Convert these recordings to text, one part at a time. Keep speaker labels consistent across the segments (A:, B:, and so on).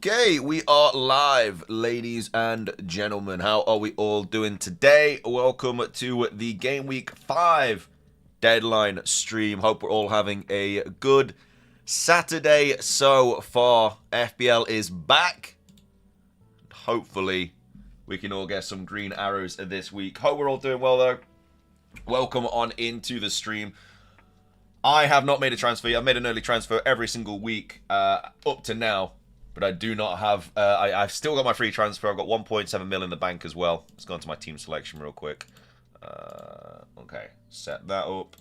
A: Okay, we are live, ladies and gentlemen. How are we all doing today? Welcome to the Game Week 5 deadline stream. Hope we're all having a good Saturday so far. FPL is back. Hopefully, we can all get some green arrows this week. Hope we're all doing well, though. Welcome on into the stream. I have not made a transfer. I've made an early transfer every single week up to now. But I do not have... I've still got my free transfer. I've got 1.7 mil in the bank as well. Let's go into my team selection real quick. Okay. Set that up.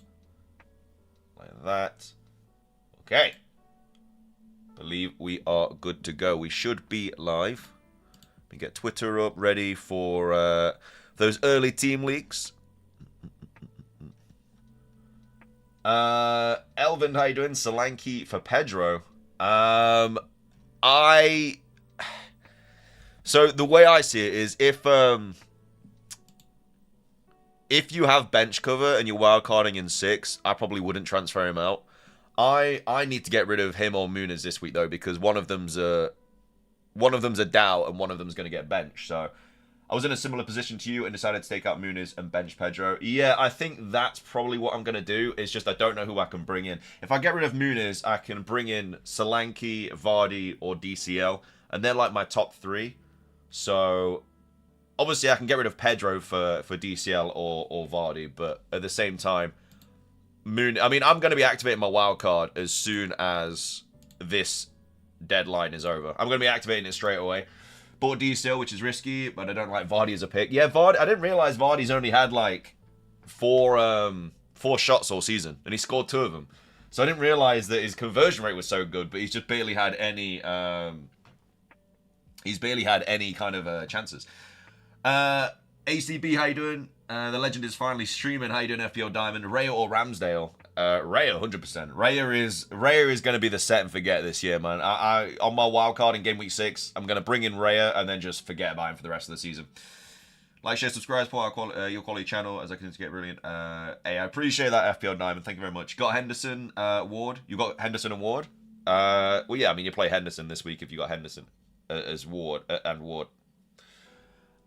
A: Like that. Okay. Believe we are good to go. We should be live. We get Twitter up ready for those early team leaks. Elvin, how you doing? Solanke for Pedro. So the way I see it is if you have bench cover and you're wildcarding in 6, I probably wouldn't transfer him out. I need to get rid of him or Muniz this week though, because one of them's a doubt and one of them's going to get benched. So I was in a similar position to you and decided to take out Muniz and bench Pedro. Yeah, I think that's probably what I'm going to do. It's just I don't know who I can bring in. If I get rid of Muniz, I can bring in Solanke, Vardy, or DCL. And they're like my top 3. So obviously I can get rid of Pedro for DCL or Vardy. But at the same time, I'm going to be activating my wildcard as soon as this deadline is over. I'm going to be activating it straight away. Bought DCL, which is risky, but I don't like Vardy as a pick. Yeah, Vardy. I didn't realize Vardy's only had like four shots all season, and he scored 2 of them. So I didn't realize that his conversion rate was so good, but he's just barely had any. He's barely had any kind of chances. ACB, how you doing? The legend is finally streaming. How you doing, FPL Diamond? Raya or Ramsdale? Raya, 100%. Raya is going to be the set and forget this year, man. I on my wildcard in Game Week 6, I'm going to bring in Raya and then just forget about him for the rest of the season. Like, share, subscribe, support your quality channel as I continue to get brilliant. Hey, I appreciate that, FPL Diamond. Thank you very much. Got Henderson, Ward. You got Henderson and Ward? Well, yeah, I mean, you play Henderson this week if you got Henderson as Ward and Ward.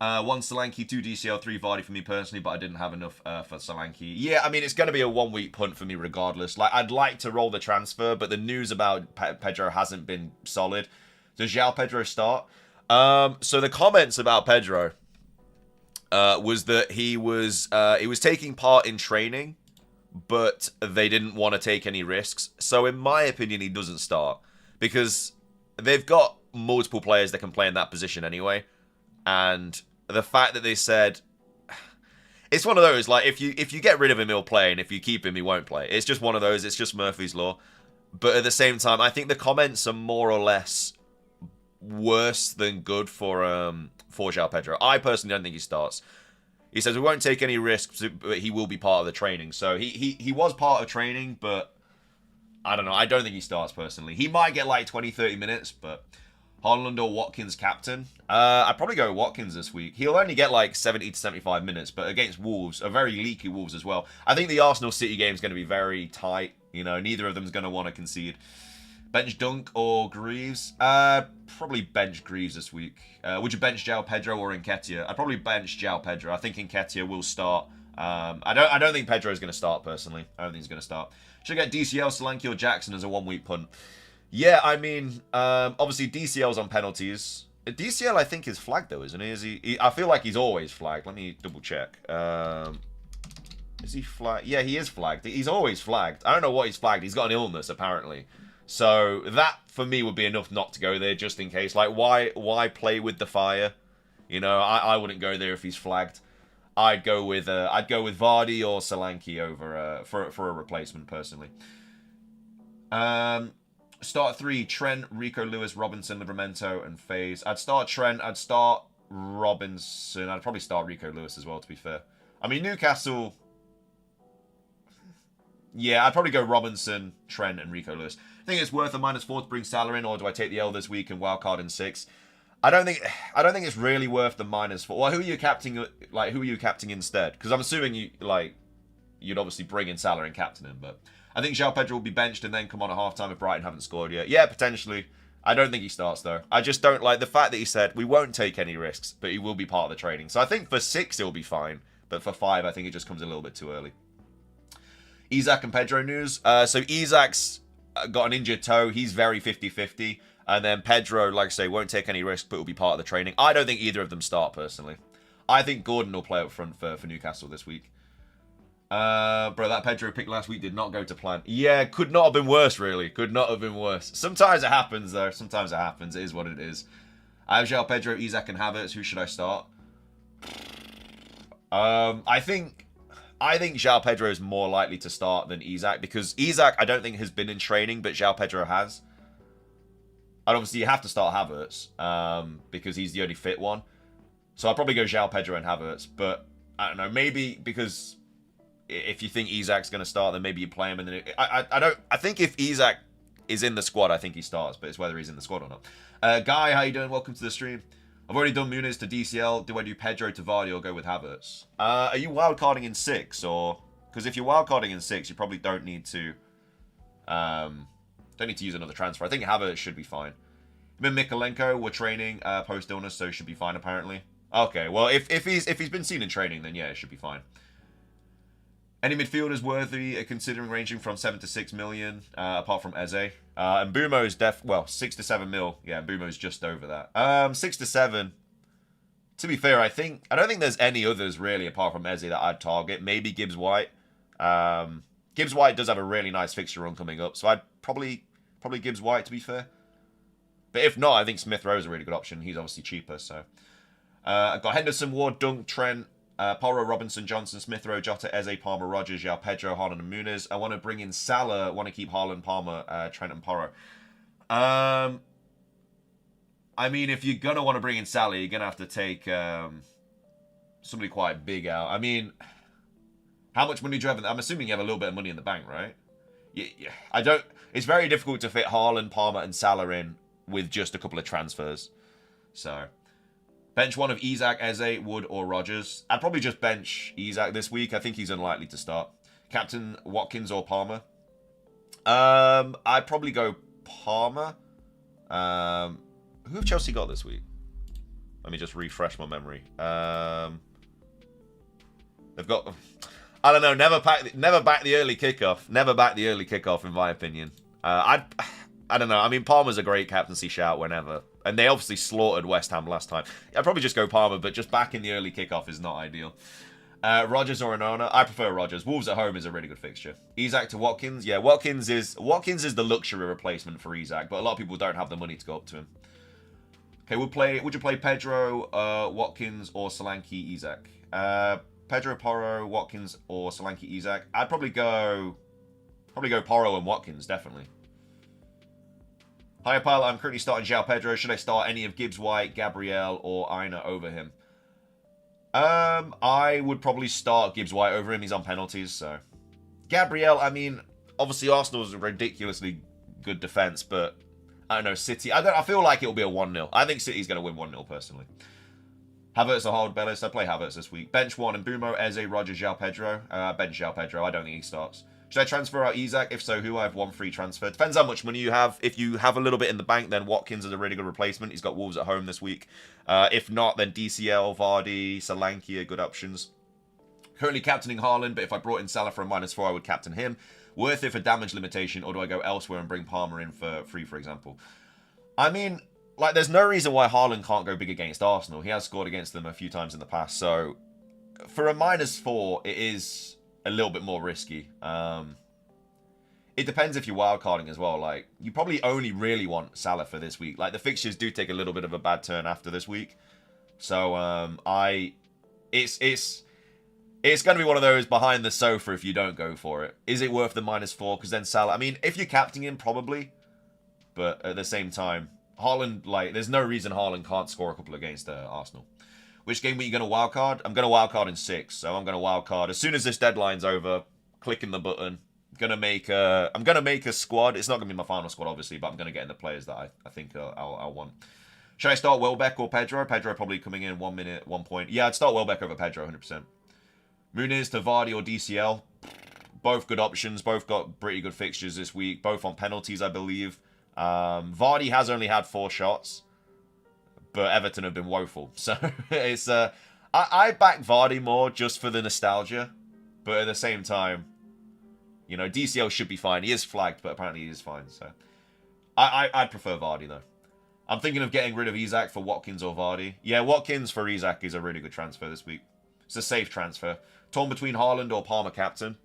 A: 1 Solanke, 2 DCL, 3 Vardy for me personally, but I didn't have enough for Solanke. Yeah, I mean, it's going to be a 1-week punt for me regardless. Like, I'd like to roll the transfer, but the news about Pedro hasn't been solid. Does Joao Pedro start? So the comments about Pedro was that he was taking part in training, but they didn't want to take any risks. So in my opinion, he doesn't start because they've got multiple players that can play in that position anyway, and the fact that they said it's one of those, like, if you get rid of him, he'll play, and if you keep him, he won't play. It's just one of those. It's just Murphy's Law. But at the same time, I think the comments are more or less worse than good for Joao Pedro. I personally don't think he starts. He says we won't take any risks, but he will be part of the training. So he was part of training, but I don't know. I don't think he starts personally. He might get like 20, 30 minutes, but Haaland or Watkins captain? I'd probably go Watkins this week. He'll only get like 70 to 75 minutes, but against Wolves, a very leaky Wolves as well. I think the Arsenal City game is going to be very tight. You know, neither of them is going to want to concede. Bench Dunk or Greaves? Probably bench Greaves this week. Would you bench Joao Pedro or Nketiah? I'd probably bench Joao Pedro. I think Nketiah will start. I don't think Pedro is going to start personally. I don't think he's going to start. Should I get DCL, Solanke, or Jackson as a 1-week punt? Yeah, I mean, obviously DCL's on penalties. DCL, I think, is flagged though, isn't he? Is he? I feel like he's always flagged. Let me double check. Is he flagged? Yeah, he is flagged. He's always flagged. I don't know what he's flagged. He's got an illness apparently. So that for me would be enough not to go there just in case. Like, why play with the fire? You know, I wouldn't go there if he's flagged. I'd go with Vardy or Solanke over for a replacement personally. Start 3, Trent, Rico Lewis, Robinson, Livramento, and FaZe. I'd start Trent, I'd start Robinson, I'd probably start Rico Lewis as well, to be fair. I mean, Newcastle, Yeah, I'd probably go Robinson, Trent, and Rico Lewis. I think it's worth a -4 to bring Salah in, or do I take the L this week and wildcard in 6? I don't think it's really worth the -4. Well, who are you captaining? Like, who are you captaining instead? Because I'm assuming you'd obviously bring in Salah and captain him, but I think Joao Pedro will be benched and then come on at halftime if Brighton haven't scored yet. Yeah, potentially. I don't think he starts though. I just don't like the fact that he said we won't take any risks, but he will be part of the training. So I think for 6 it'll be fine, but for 5 I think it just comes a little bit too early. Isak and Pedro news. So Isak's got an injured toe. He's very 50-50. And then Pedro, like I say, won't take any risk, but will be part of the training. I don't think either of them start, personally. I think Gordon will play up front for Newcastle this week. Bro, that Pedro pick last week did not go to plan. Yeah, could not have been worse, really. Could not have been worse. Sometimes it happens, though. Sometimes it happens. It is what it is. I have Joao Pedro, Isak, and Havertz. Who should I start? I think Joao Pedro is more likely to start than Isak, because Isak, I don't think, has been in training, but Joao Pedro has. And obviously, you have to start Havertz, because he's the only fit one. So I'll probably go Joao Pedro and Havertz, but I don't know, maybe because if you think Isak's going to start, then maybe you play him, and then I think if Isak is in the squad, I think he starts, but it's whether he's in the squad or not. Guy, how you doing? Welcome to the stream. I've already done Muniz to DCL. Do I do Pedro to Vardy or go with Havertz? Are you wildcarding in 6, or because if you're wildcarding in 6, you probably don't need to use another transfer. I think Havertz should be fine. Him and Mikolenko were training post illness, so he should be fine apparently. Okay, well if he's been seen in training, then yeah, it should be fine. Any midfielders worthy considering ranging from 7 to 6 million, apart from Eze? And Bumo's 6 to 7 mil. Yeah, Bumo's just over that. 6 to 7. To be fair, I don't think there's any others really apart from Eze that I'd target. Maybe Gibbs White. Gibbs White does have a really nice fixture run coming up, so I'd probably Gibbs White, to be fair. But if not, I think Smith Rowe is a really good option. He's obviously cheaper, so. I've got Henderson, Ward, Dunk, Trent, Porro, Robinson, Johnson, Smith Rowe, Jota, Eze, Palmer, Rogers, Joao Pedro, Haaland, and Muniz. I want to bring in Salah. Want to keep Haaland, Palmer, Trent, and Porro. I mean, if you're going to want to bring in Salah, you're going to have to take somebody quite big out. I mean, how much money do you have? I'm assuming you have a little bit of money in the bank, right? Yeah. It's very difficult to fit Haaland, Palmer, and Salah in with just a couple of transfers. So, bench one of Isak, Eze, Wood, or Rogers. I'd probably just bench Isak this week. I think he's unlikely to start. Captain Watkins or Palmer. I'd probably go Palmer. Who have Chelsea got this week? Let me just refresh my memory. They've got... I don't know. Never back the early kickoff. Never back the early kickoff, in my opinion. I don't know. I mean, Palmer's a great captaincy shout whenever. And they obviously slaughtered West Ham last time. I'd probably just go Palmer, but just back in the early kickoff is not ideal. Rogers or Onana? I prefer Rogers. Wolves at home is a really good fixture. Isak to Watkins? Yeah, Watkins is the luxury replacement for Isak, but a lot of people don't have the money to go up to him. Okay, would you play Pedro, Watkins, or Solanke, Isak? Pedro, Porro, Watkins, or Solanke, Isak? I'd probably go Porro and Watkins, definitely. Hi, Pile. I'm currently starting Joao Pedro. Should I start any of Gibbs White, Gabriel, or Aina over him? I would probably start Gibbs White over him. He's on penalties, so. Gabriel, I mean, obviously Arsenal's a ridiculously good defense, but I don't know, City. I feel like it'll be a 1-0. I think City's going to win 1-0 personally. Havertz or Howard Bellis. I play Havertz this week. Bench one and Mbumo, Eze, Rogers, Joao Pedro. Bench Joao Pedro. I don't think he starts. Should I transfer out Isak? If so, who? I have one free transfer. Depends how much money you have. If you have a little bit in the bank, then Watkins is a really good replacement. He's got Wolves at home this week. If not, then DCL, Vardy, Solanke are good options. Currently captaining Haaland, but if I brought in Salah for a -4, I would captain him. Worth it for damage limitation, or do I go elsewhere and bring Palmer in for free, for example? I mean, like, there's no reason why Haaland can't go big against Arsenal. He has scored against them a few times in the past, so for a -4, it is a little bit more risky. It depends if you're wildcarding as well. Like, you probably only really want Salah for this week. Like, the fixtures do take a little bit of a bad turn after this week. So, it's going to be one of those behind the sofa if you don't go for it. Is it worth the -4? Because then Salah, I mean, if you're captaining him, probably. But at the same time, Haaland, like, there's no reason Haaland can't score a couple against Arsenal. Which game are you going to wildcard? I'm going to wildcard in 6. So I'm going to wildcard. As soon as this deadline's over, clicking the button. I'm gonna make a squad. It's not gonna be my final squad, obviously, but I'm gonna get in the players that I think I'll want. Should I start Welbeck or Pedro? Pedro probably coming in 1 minute, 1 point. Yeah, I'd start Welbeck over Pedro, 100%. Muniz to Vardy or DCL. Both good options. Both got pretty good fixtures this week. Both on penalties, I believe. Vardy has only had 4 shots, but Everton have been woeful. So it's I back Vardy more just for the nostalgia, but at the same time, you know, DCL should be fine. He is flagged, but apparently he is fine. So I'd prefer Vardy though. I'm thinking of getting rid of Isak for Watkins or Vardy. Yeah, Watkins for Isak is a really good transfer this week. It's a safe transfer. Torn between Haaland or Palmer captain.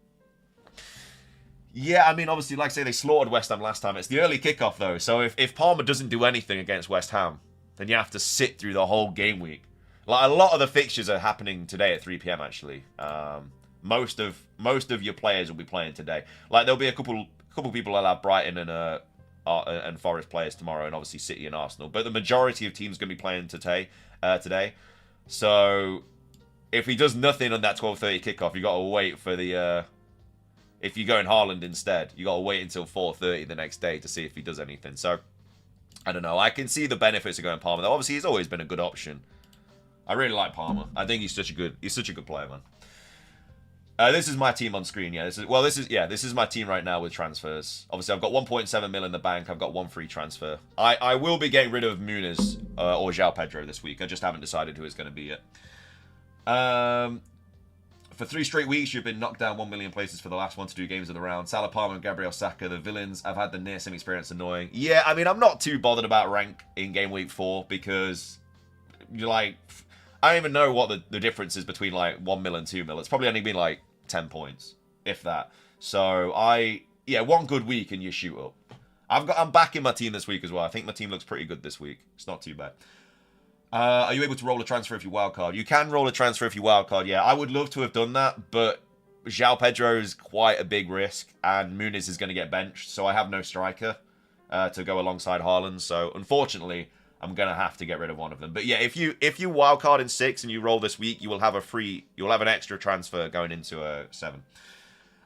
A: Yeah, I mean, obviously, like I say, they slaughtered West Ham last time. It's the early kickoff, though. So if Palmer doesn't do anything against West Ham, then you have to sit through the whole game week. Like, a lot of the fixtures are happening today at 3 p.m., actually. Most of your players will be playing today. Like, there'll be a couple people that'll have Brighton and Forest players tomorrow, and obviously City and Arsenal. But the majority of teams are going to be playing today. So if he does nothing on that 12:30 kickoff, you got to wait for the... if you go in Haaland instead, you got to wait until 4:30 the next day to see if he does anything. So, I don't know. I can see the benefits of going Palmer. Though. Obviously, he's always been a good option. I really like Palmer. I think he's such a good player, man. This is my team on screen. Yeah, this is my team right now with transfers. Obviously, I've got 1.7 mil in the bank. I've got 1 free transfer. I will be getting rid of Muniz or Joao Pedro this week. I just haven't decided who it's going to be yet. For 3 straight weeks, you've been knocked down 1 million places for the last 1 to 2 games of the round. Salah, Palmer, and Gabriel Saka, the villains. I've had the near sim experience annoying. Yeah, I mean, I'm not too bothered about rank in game week 4 because you're like, I don't even know what the difference is between like 1 mil and 2 mil. It's probably only been like 10 points, if that. So yeah, 1 good week and you shoot up. I'm back in my team this week as well. I think my team looks pretty good this week. It's not too bad. Are you able to roll a transfer if you wildcard? You can roll a transfer if you wildcard, yeah. I would love to have done that, but Joao Pedro is quite a big risk, and Muniz is going to get benched, so I have no striker to go alongside Haaland. So, unfortunately, I'm going to have to get rid of one of them. But yeah, if you wildcard in 6 and you roll this week, you will have an extra transfer going into a 7.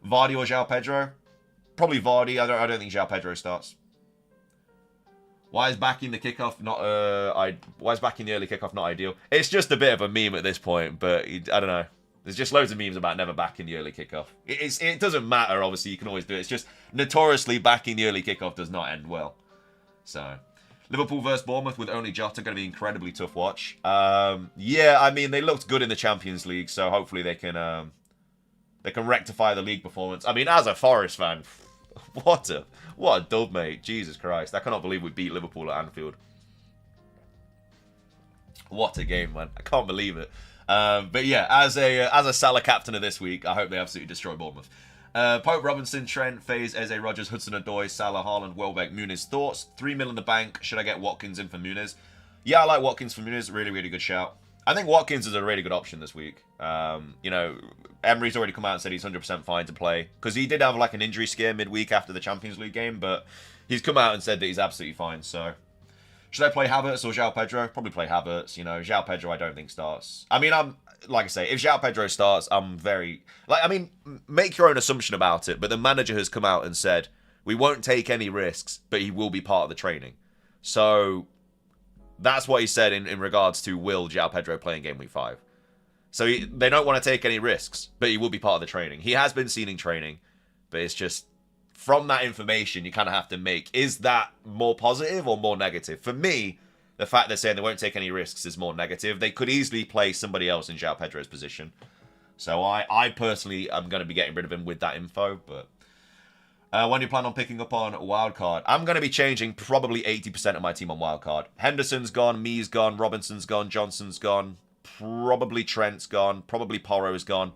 A: Vardy or Joao Pedro? Probably Vardy. I don't think Joao Pedro starts. Why is backing the kickoff not why is backing the early kickoff not ideal? It's just a bit of a meme at this point, but I don't know. There's just loads of memes about never backing the early kickoff. It doesn't matter, obviously, you can always do it. It's just notoriously backing the early kickoff does not end well. So, Liverpool versus Bournemouth with only Jota going to be an incredibly tough watch. Yeah, I mean, they looked good in the Champions League, so hopefully they can rectify the league performance. I mean, as a Forest fan, what a dub, mate. Jesus Christ. I cannot believe we beat Liverpool at Anfield. What a game, man. I can't believe it. But yeah, as a Salah captain of this week, I hope they absolutely destroy Bournemouth. Pope, Robinson, Trent, Faze, Eze, Rogers, Hudson-Odoi, Salah, Haaland, Welbeck, Muniz. Thoughts? 3 mil in the bank. Should I get Watkins in for Muniz? Yeah, I like Watkins for Muniz. Really, really good shout. I think Watkins is a really good option this week. You know, Emery's already come out and said he's 100% fine to play. Because he did have like an injury scare midweek after the Champions League game. But he's come out and said that he's absolutely fine. So, should I play Havertz or Joao Pedro? Probably play Havertz. You know, Joao Pedro I don't think starts. I mean, like I say, if Joao Pedro starts, I'm very... Like, I mean, make your own assumption about it. But the manager has come out and said, we won't take any risks, but he will be part of the training. So... That's what he said in regards to will Joao Pedro play in Game Week 5. So they don't want to take any risks, but he will be part of the training. He has been seen in training, but it's just, from that information, you kind of have to make, is that more positive or more negative? For me, the fact they're saying they won't take any risks is more negative. They could easily play somebody else in Joao Pedro's position. So I personally am going to be getting rid of him with that info, but... when you plan on picking up on Wildcard? I'm going to be changing probably 80% of my team on Wildcard. Henderson's gone, Mee's gone, Robinson's gone, Johnson's gone, probably Trent's gone, probably Porro's gone,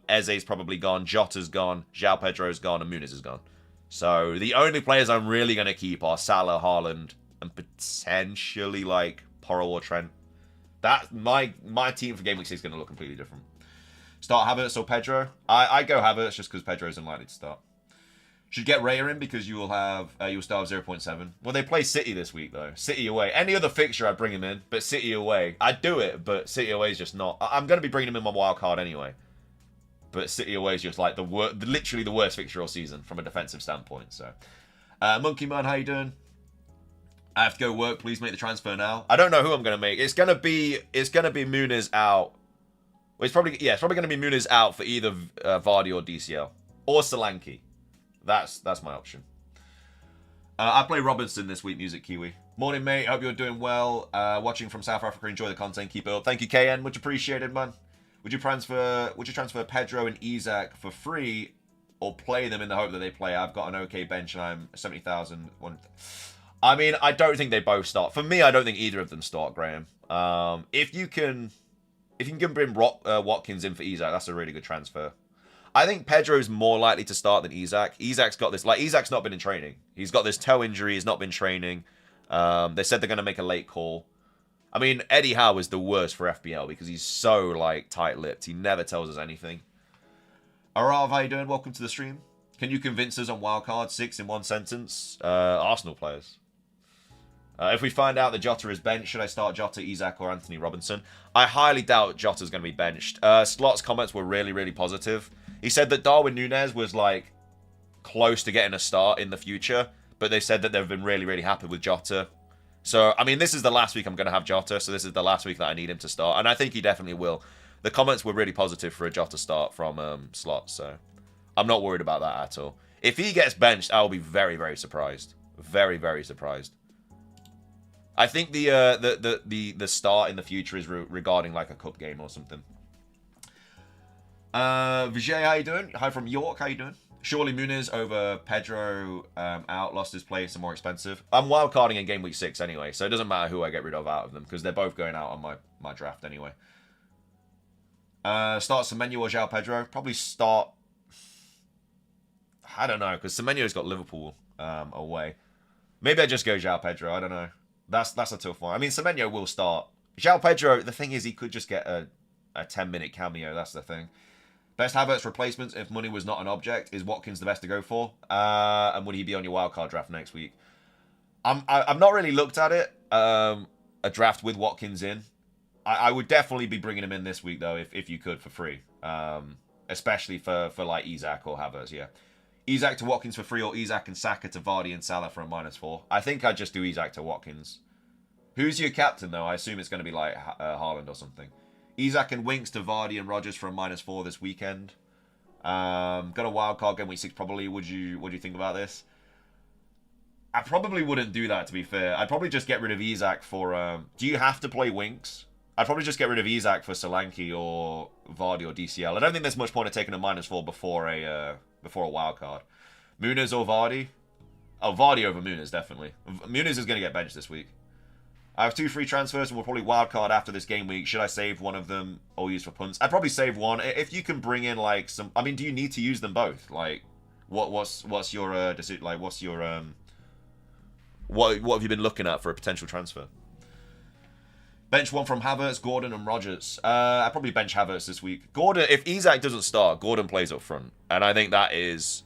A: Eze's probably gone, Jota's gone, Joao Pedro's gone, and Muniz is gone. So the only players I'm really going to keep are Salah, Haaland, and potentially like Porro or Trent. That my team for Game Week 6 is going to look completely different. Start Havertz or Pedro? I go Havertz just because Pedro is unlikely to start. Should get Raya in because you will have you'll still have 0.7. Well, they play City this week though. City away. Any other fixture I'd bring him in, but City away, I'd do it. But City away is just not. I'm going to be bringing him in my wild card anyway. But City away is just like literally the worst fixture all season from a defensive standpoint. So, Monkey Man, how you doing? I have to go work. Please make the transfer now. I don't know who I'm gonna make. It's gonna be Muniz out. Well, it's probably gonna be Muniz out for either Vardy or DCL or Solanke. That's my option. I play Robinson this week, Music Kiwi. Morning, mate. Hope you're doing well. Watching from South Africa. Enjoy the content. Keep it up. Thank you, KN. Much appreciated, man. Would you transfer Pedro and Isak for free, or play them in the hope that they play? I've got an okay bench and I'm 70,000. I mean, I don't think they both start. For me, I don't think either of them start, Graham. If you can bring Watkins in for Isak, that's a really good transfer. I think Pedro's more likely to start than Isak. Isak's got this, like, Isak's not been in training. He's got this toe injury. He's not been training. They said they're going to make a late call. I mean, Eddie Howe is the worst for FPL because he's so, like, tight-lipped. He never tells us anything. Arav, how you doing? Welcome to the stream. Can you convince us on Wildcard 6 in one sentence? Arsenal players. If we find out that Jota is benched, should I start Jota, Isak, or Anthony Robinson? I highly doubt Jota's going to be benched. Slot's comments were really, really positive. He said that Darwin Núñez was, like, close to getting a start in the future, but they said that they've been really, really happy with Jota. So, I mean, this is the last week I'm going to have Jota, so this is the last week that I need him to start, and I think he definitely will. The comments were really positive for a Jota start from Slot, so I'm not worried about that at all. If he gets benched, I'll be very, very surprised. Very, very surprised. I think the start in the future is regarding, like, a cup game or something. Vijay, how you doing? Hi from York, how you doing? Surely Muniz over Pedro out, lost his place, and more expensive. I'm wildcarding in game week 6 anyway, so it doesn't matter who I get rid of out of them, because they're both going out on my draft anyway. Start Semenyo or Joao Pedro? Probably start... I don't know, because Semenyo's got Liverpool away. Maybe I just go Joao Pedro, I don't know. That's a tough one. I mean, Semenyo will start. Joao Pedro, the thing is, he could just get a 10-minute cameo, that's the thing. Best Havertz replacements if money was not an object. Is Watkins the best to go for? And would he be on your wildcard draft next week? I've not really looked at it. A draft with Watkins in. I would definitely be bringing him in this week, though, if you could, for free. Especially for like, Isak or Havertz, yeah. Isak to Watkins for free, or Isak and Saka to Vardy and Salah for a -4. I think I'd just do Isak to Watkins. Who's your captain, though? I assume it's going to be like Haaland or something. Isak and Winks to Vardy and Rodgers for a -4 this weekend. Got a wildcard game week 6 probably. What do you think about this? I probably wouldn't do that, to be fair. I'd probably just get rid of Isak for... do you have to play Winks? I'd probably just get rid of Isak for Solanke or Vardy or DCL. I don't think there's much point in taking a -4 before a wildcard. Muniz or Vardy? Oh, Vardy over Muniz, definitely. Muniz is going to get benched this week. I have 2 free transfers and we'll probably wildcard after this game week. Should I save one of them or use for punts? I'd probably save one. If you can bring in, like, some... I mean, do you need to use them both? Like, what's your decision? Like, what's your what have you been looking at for a potential transfer? Bench one from Havertz, Gordon, and Rodgers. I'd probably bench Havertz this week. Gordon, if Isak doesn't start, Gordon plays up front, and I think that is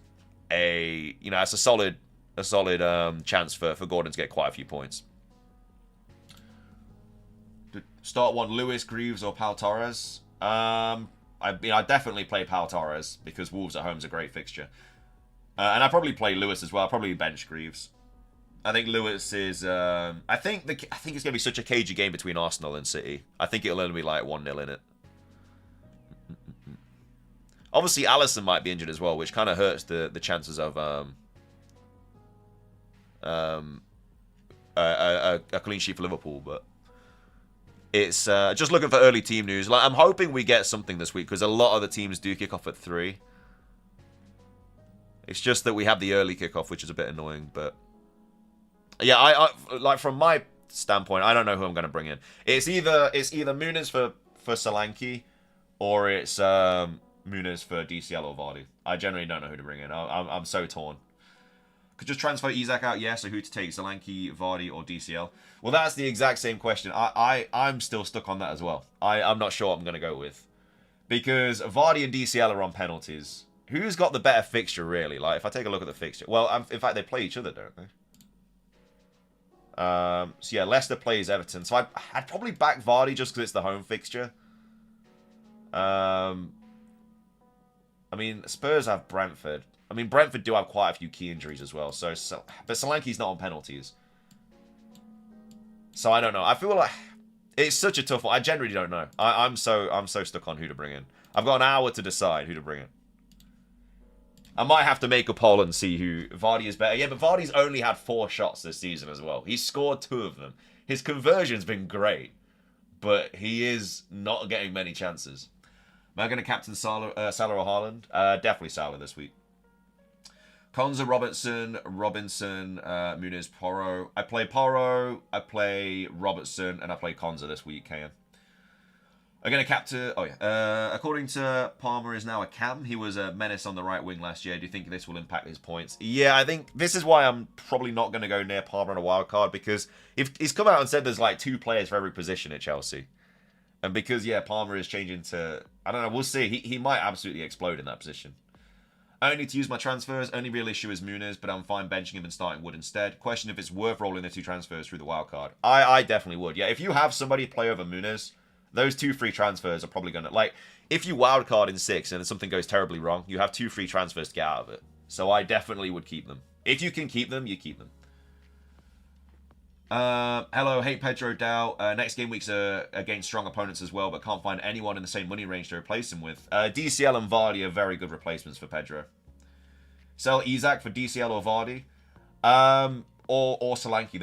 A: it's a solid chance for Gordon to get quite a few points. Start one, Lewis, Greaves, or Pau Torres. I definitely play Pau Torres because Wolves at home is a great fixture, and I probably play Lewis as well. I'll probably bench Greaves. I think Lewis is. I think it's gonna be such a cagey game between Arsenal and City. I think it'll only be like 1-0 in it. Obviously, Alisson might be injured as well, which kind of hurts the chances of a clean sheet for Liverpool, but. It's just looking for early team news. Like, I'm hoping we get something this week because a lot of the teams do kick off at 3. It's just that we have the early kickoff, which is a bit annoying. But yeah, I like from my standpoint, I don't know who I'm going to bring in. It's either Muniz for Solanke, or it's Muniz for DCL or Vardy. I generally don't know who to bring in. I'm so torn. Could just transfer Isak out, yes, or who to take, Solanke, Vardy, or DCL? Well, that's the exact same question. I'm still stuck on that as well. I'm not sure what I'm going to go with. Because Vardy and DCL are on penalties. Who's got the better fixture, really? Like, if I take a look at the fixture... Well, in fact, they play each other, don't they? So, yeah, Leicester plays Everton. So, I'd probably back Vardy just because it's the home fixture. I mean, Spurs have Brentford. I mean, Brentford do have quite a few key injuries as well. But Solanke's not on penalties. So I don't know. I feel like it's such a tough one. I generally don't know. I'm so stuck on who to bring in. I've got an hour to decide who to bring in. I might have to make a poll and see who Vardy is better. Yeah, but Vardy's only had 4 shots this season as well. He's scored 2 of them. His conversion's been great, but he is not getting many chances. Am I going to captain Salah or Haaland? Definitely Salah this week. Konza, Robertson, Muniz, Porro. I play Porro, I play Robertson, and I play Konza this week, KM. I'm going to captain... Oh, yeah. According to Palmer is now a cam. He was a menace on the right wing last year. Do you think this will impact his points? Yeah, I think this is why I'm probably not going to go near Palmer on a wild card, because if he's come out and said there's like 2 players for every position at Chelsea. And because, yeah, Palmer is changing to... I don't know, we'll see. He might absolutely explode in that position. I only need to use my transfers. Only real issue is Muniz, but I'm fine benching him and starting Wood instead. Question if it's worth rolling the 2 transfers through the wildcard. I definitely would. Yeah, if you have somebody play over Muniz, those 2 free transfers are probably going to... Like, if you wildcard in 6 and something goes terribly wrong, you have 2 free transfers to get out of it. So I definitely would keep them. If you can keep them, you keep them. Hello, hey Pedro Dow. Next game weeks are against strong opponents as well, but can't find anyone in the same money range to replace him with. DCL and Vardy are very good replacements for Pedro. Sell Isak for DCL or Vardy. Or Solanke.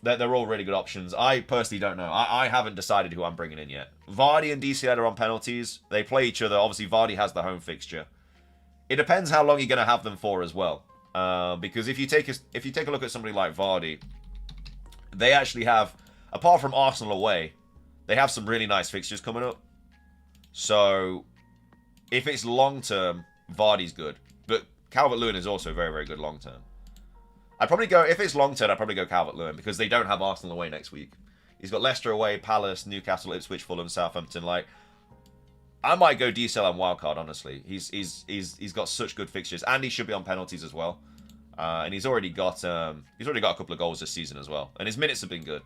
A: They're all really good options. I personally don't know. I haven't decided who I'm bringing in yet. Vardy and DCL are on penalties. They play each other. Obviously, Vardy has the home fixture. It depends how long you're going to have them for as well. Because if you take a look at somebody like Vardy, they actually have, apart from Arsenal away, they have some really nice fixtures coming up. So, if it's long-term, Vardy's good. But Calvert-Lewin is also very, very good long-term. I'd probably go, if it's long-term, I'd probably go Calvert-Lewin because they don't have Arsenal away next week. He's got Leicester away, Palace, Newcastle, Ipswich, Fulham, Southampton. Like, I might go DCL and wildcard, honestly. He's got such good fixtures. And he should be on penalties as well. And he's already got a couple of goals this season as well, and his minutes have been good.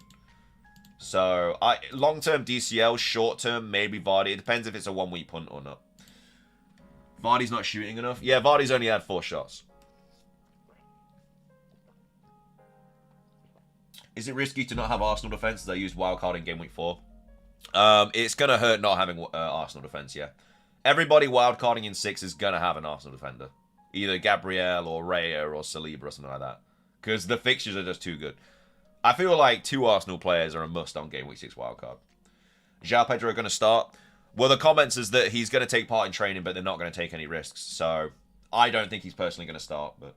A: So long-term DCL, short-term maybe Vardy. It depends if it's a 1-week punt or not. Vardy's not shooting enough. Yeah, Vardy's only had 4 shots. Is it risky to not have Arsenal defense as I used wildcard in game week 4? It's gonna hurt not having Arsenal defense. Yeah, everybody wildcarding in 6 is gonna have an Arsenal defender. Either Gabriel or Raya or Saliba or something like that. Because the fixtures are just too good. I feel like 2 Arsenal players are a must on Game Week 6 wildcard. Joao Pedro going to start? Well, the comments is that he's going to take part in training, but they're not going to take any risks. So, I don't think he's personally going to start. But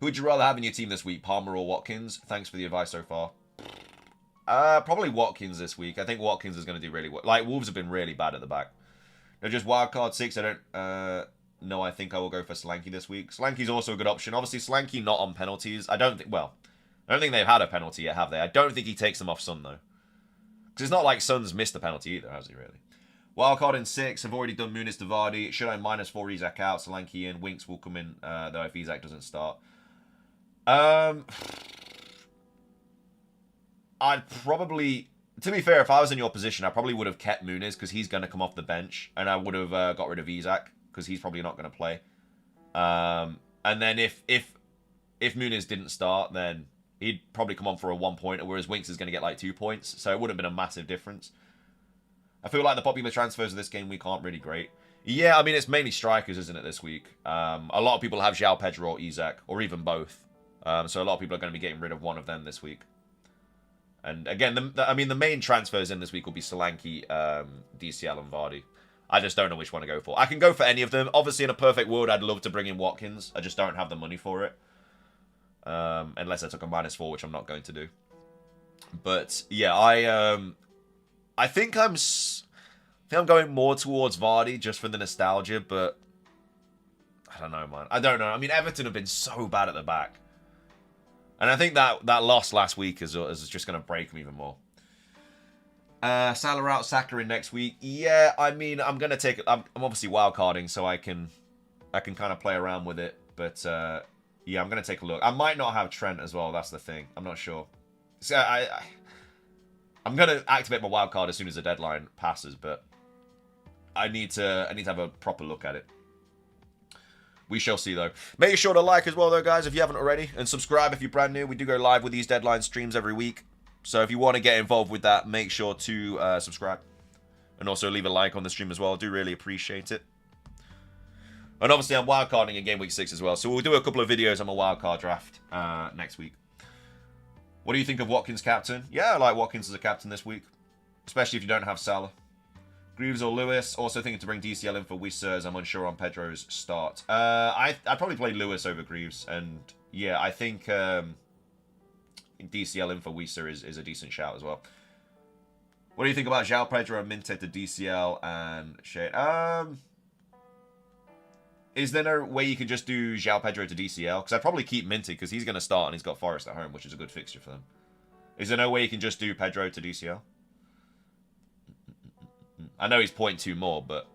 A: who would you rather have in your team this week, Palmer or Watkins? Thanks for the advice so far. Probably Watkins this week. I think Watkins is going to do really well. Like, Wolves have been really bad at the back. They're just wildcard 6. I don't... No, I think I will go for Solanke this week. Solanke's also a good option. Obviously, Solanke not on penalties. I don't think they've had a penalty yet, have they? I don't think he takes them off Son, though. Because it's not like Son's missed the penalty either, has he, really? Wildcard in 6. I've already done Muniz to Vardy. Should I -4 Isak out? Solanke in. Winks will come in, though, if Isak doesn't start. I'd probably... To be fair, if I was in your position, I probably would have kept Muniz because he's going to come off the bench. And I would have got rid of Isak, because he's probably not going to play. And then if Muniz didn't start, then he'd probably come on for a 1-pointer, whereas Winks is going to get like 2 points. So it would have been a massive difference. I feel like the popular transfers of this game week aren't really great. Yeah, I mean, it's mainly strikers, isn't it, this week? A lot of people have Joao Pedro or Isak, or even both. So a lot of people are going to be getting rid of one of them this week. And again, the main transfers in this week will be Solanke, DCL, and Vardy. I just don't know which one to go for. I can go for any of them. Obviously, in a perfect world, I'd love to bring in Watkins. I just don't have the money for it. Unless I took a -4, which I'm not going to do. But, yeah, I think I'm going more towards Vardy just for the nostalgia, but I don't know, man. I don't know. I mean, Everton have been so bad at the back. And I think that loss last week is just going to break them even more. Salah out, Saka in next week. Yeah, I mean, I'm gonna take it. I'm obviously wildcarding, so I can kind of play around with it. But yeah, I'm gonna take a look. I might not have Trent as well. That's the thing. I'm not sure. So I'm gonna activate my wildcard as soon as the deadline passes, but I need to have a proper look at it. We shall see, though. Make sure to like as well, though, guys, if you haven't already. And subscribe if you're brand new. We do go live with these deadline streams every week. So if you want to get involved with that, make sure to subscribe. And also leave a like on the stream as well. I do really appreciate it. And obviously, I'm wildcarding in Game Week 6 as well. So we'll do a couple of videos on my wildcard draft next week. What do you think of Watkins captain? Yeah, I like Watkins as a captain this week. Especially if you don't have Salah. Greaves or Lewis. Also thinking to bring DCL in for Wissa, as I'm unsure on Pedro's start. I'd probably play Lewis over Greaves. And yeah, I think DCL in for Wissa is a decent shout as well. What do you think about Joao Pedro and Minte to DCL and shit? Is there no way you can just do Joao Pedro to DCL? Because I'd probably keep Minte because he's going to start and he's got Forest at home, which is a good fixture for them. Is there no way you can just do Pedro to DCL? I know he's 0.2 more, but...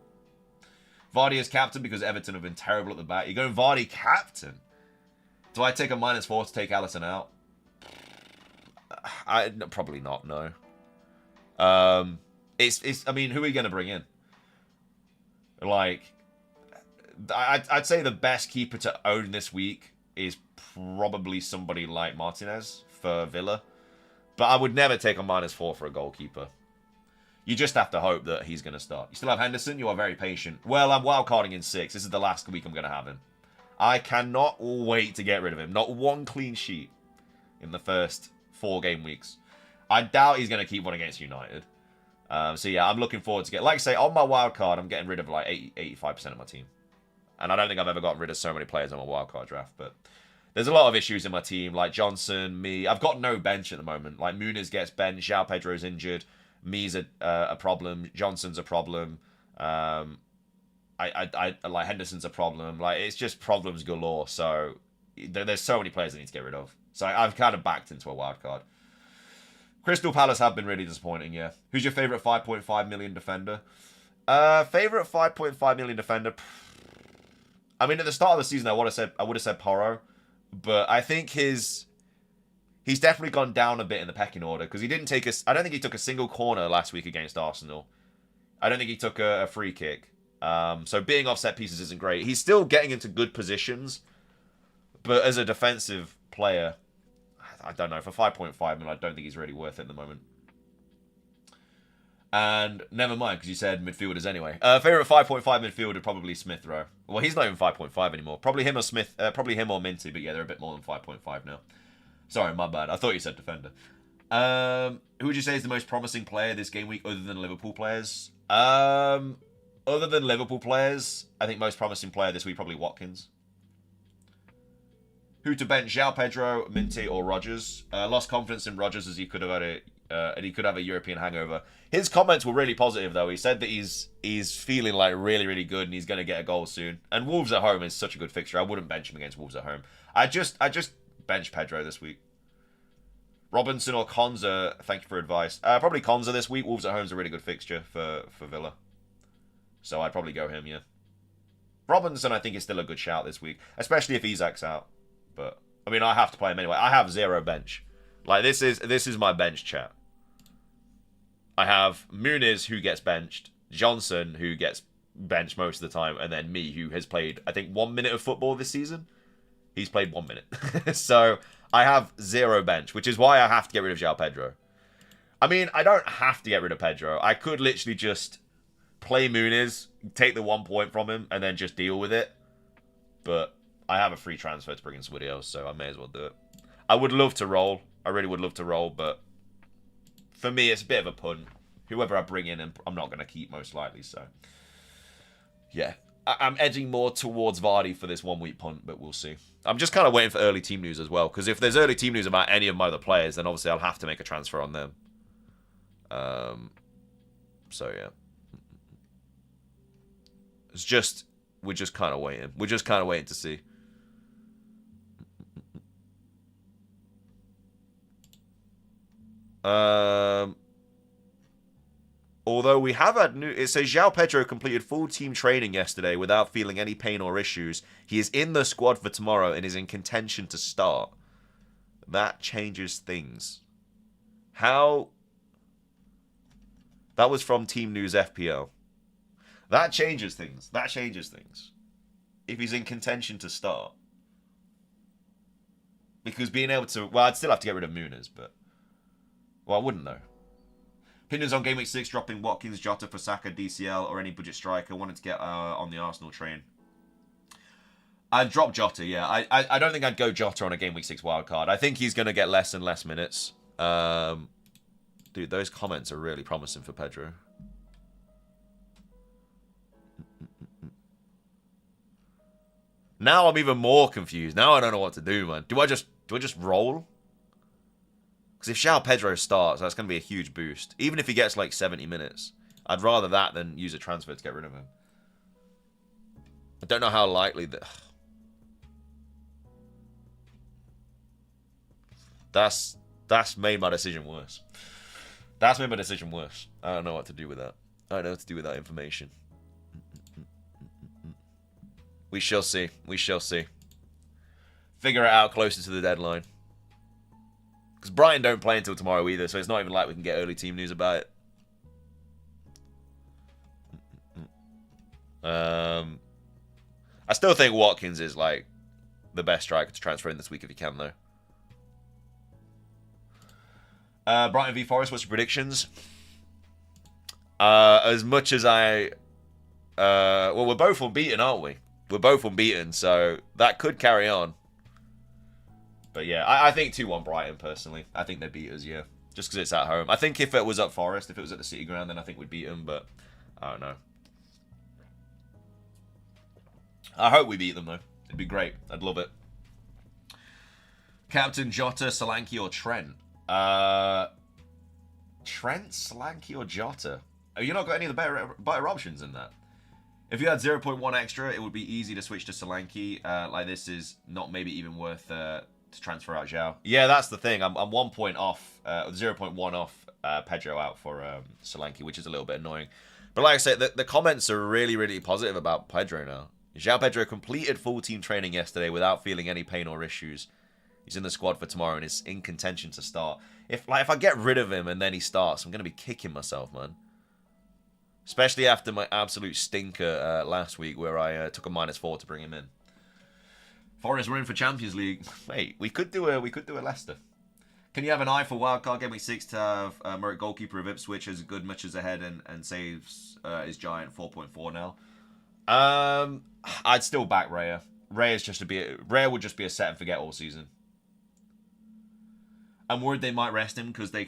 A: Vardy is captain because Everton have been terrible at the back. You're going Vardy captain? Do I take a -4 to take Alisson out? Probably not, no. I mean, who are you going to bring in? Like... I'd say the best keeper to own this week is probably somebody like Martinez for Villa. But I would never take a -4 for a goalkeeper. You just have to hope that he's going to start. You still have Henderson? You are very patient. Well, I'm wildcarding in 6. This is the last week I'm going to have him. I cannot wait to get rid of him. Not one clean sheet in the first 4 game weeks. I doubt he's going to keep one against United. So yeah, I'm looking forward to get... Like I say, on my wildcard, I'm getting rid of like 85% of my team. And I don't think I've ever gotten rid of so many players on my wildcard draft. But there's a lot of issues in my team. Like Johnson, me. I've got no bench at the moment. Like Muniz gets benched. Joao Pedro's injured. Me's a problem. Johnson's a problem. I like Henderson's a problem. Like it's just problems galore. So there's so many players I need to get rid of. So I've kind of backed into a wildcard. Crystal Palace have been really disappointing, yeah. Who's your favourite 5.5 million defender? Favourite 5.5 million defender... I mean, at the start of the season, I would have said Porro, but I think he's definitely gone down a bit in the pecking order because he didn't take I don't think he took a single corner last week against Arsenal. I don't think he took a free kick. So being off set pieces isn't great. He's still getting into good positions, but as a defensive player, I don't know. For 5.5 million, I don't think he's really worth it at the moment. And never mind, because you said midfielders anyway. Favorite 5.5 midfielder, probably Smith Rowe. Well, he's not even 5.5 anymore. Probably him or Smith. Probably him or Minty, but yeah, they're a bit more than 5.5 now. Sorry, my bad. I thought you said defender. Who would you say is the most promising player this game week, other than Liverpool players? Other than Liverpool players, I think most promising player this week probably Watkins. Who to bench? Joao Pedro, Minty, or Rodgers? Lost confidence in Rodgers as he could have had it. And he could have a European hangover. His comments were really positive, though. He said that he's feeling like really, really good, and he's going to get a goal soon. And Wolves at home is such a good fixture. I wouldn't bench him against Wolves at home. I just bench Pedro this week. Robinson or Konza? Thank you for advice. Probably Konza this week. Wolves at home is a really good fixture for Villa, so I'd probably go him. Yeah. Robinson, I think, is still a good shout this week, especially if Isak's out. But I mean, I have to play him anyway. I have 0 bench. Like this is my bench chat. I have Muniz, who gets benched, Johnson, who gets benched most of the time, and then me, who has played, I think, 1 minute of football this season. He's played 1 minute. So I have 0 bench, which is why I have to get rid of Joao Pedro. I mean, I don't have to get rid of Pedro. I could literally just play Muniz, take the 1 point from him, and then just deal with it. But I have a free transfer to bring in somebody else, so I may as well do it. I would love to roll. I really would love to roll, but for me, it's a bit of a punt. Whoever I bring in, I'm not going to keep most likely. So, yeah, I'm edging more towards Vardy for this 1 week punt, but we'll see. I'm just kind of waiting for early team news as well, because if there's early team news about any of my other players, then obviously I'll have to make a transfer on them. So yeah, we're just kind of waiting. We're just kind of waiting to see. Although we have had new... It says Joao Pedro completed full team training yesterday without feeling any pain or issues. He is in the squad for tomorrow and is in contention to start. That changes things. How... That was from Team News FPL. That changes things. That changes things. if he's in contention to start. Because being able to... Well, I'd still have to get rid of Muniz, but... Well, I wouldn't, though. Opinions on Game Week 6, dropping Watkins, Jota for Saka, DCL, or any budget striker. Wanted to get on the Arsenal train. I'd drop Jota, yeah. I don't think I'd go Jota on a Game Week 6 wildcard. I think he's going to get less and less minutes. Dude, those comments are really promising for Pedro. Now I'm even more confused. Now I don't know what to do, man. Do I just roll? Because if Joao Pedro starts, that's going to be a huge boost. Even if he gets like 70 minutes. I'd rather that than use a transfer to get rid of him. I don't know how likely that... That's made my decision worse. That's made my decision worse. I don't know what to do with that. I don't know what to do with that information. We shall see. We shall see. Figure it out closer to the deadline. Because Brighton don't play until tomorrow either, so it's not even like we can get early team news about it. I still think Watkins is like the best striker to transfer in this week if you can, though. Brighton v Forest, what's your predictions? As much as I... well, we're both unbeaten, aren't we? We're both unbeaten, so that could carry on. But yeah, I think 2-1 Brighton, personally. I think they beat us, yeah. Just because it's at home. I think if it was at Forest, if it was at the City Ground, then I think we'd beat them, but I don't know. I hope we beat them, though. It'd be great. I'd love it. Captain, Jota, Solanke, or Trent? Trent, Solanke, or Jota? Oh, you not got any of the better options in that? If you had 0.1 extra, it would be easy to switch to Solanke. Like this is not maybe even worth to transfer out Joao. Yeah, that's the thing. I'm 1 point off, 0.1 off Pedro out for Solanke, which is a little bit annoying. But like I said, the comments are really, really positive about Pedro now. Joao Pedro completed full team training yesterday without feeling any pain or issues. He's in the squad for tomorrow and is in contention to start. If I get rid of him and then he starts, I'm going to be kicking myself, man. Especially after my absolute stinker last week where I took a -4 to bring him in. Forest, we're in for Champions League. Wait, we could do a Leicester. Can you have an eye for wildcard Game Week 6 to have Merrick goalkeeper of Ipswich as good matches ahead and saves his giant 4.4 now? I'd still back Raya. Raya would just be a set and forget all season. I'm worried they might rest him because they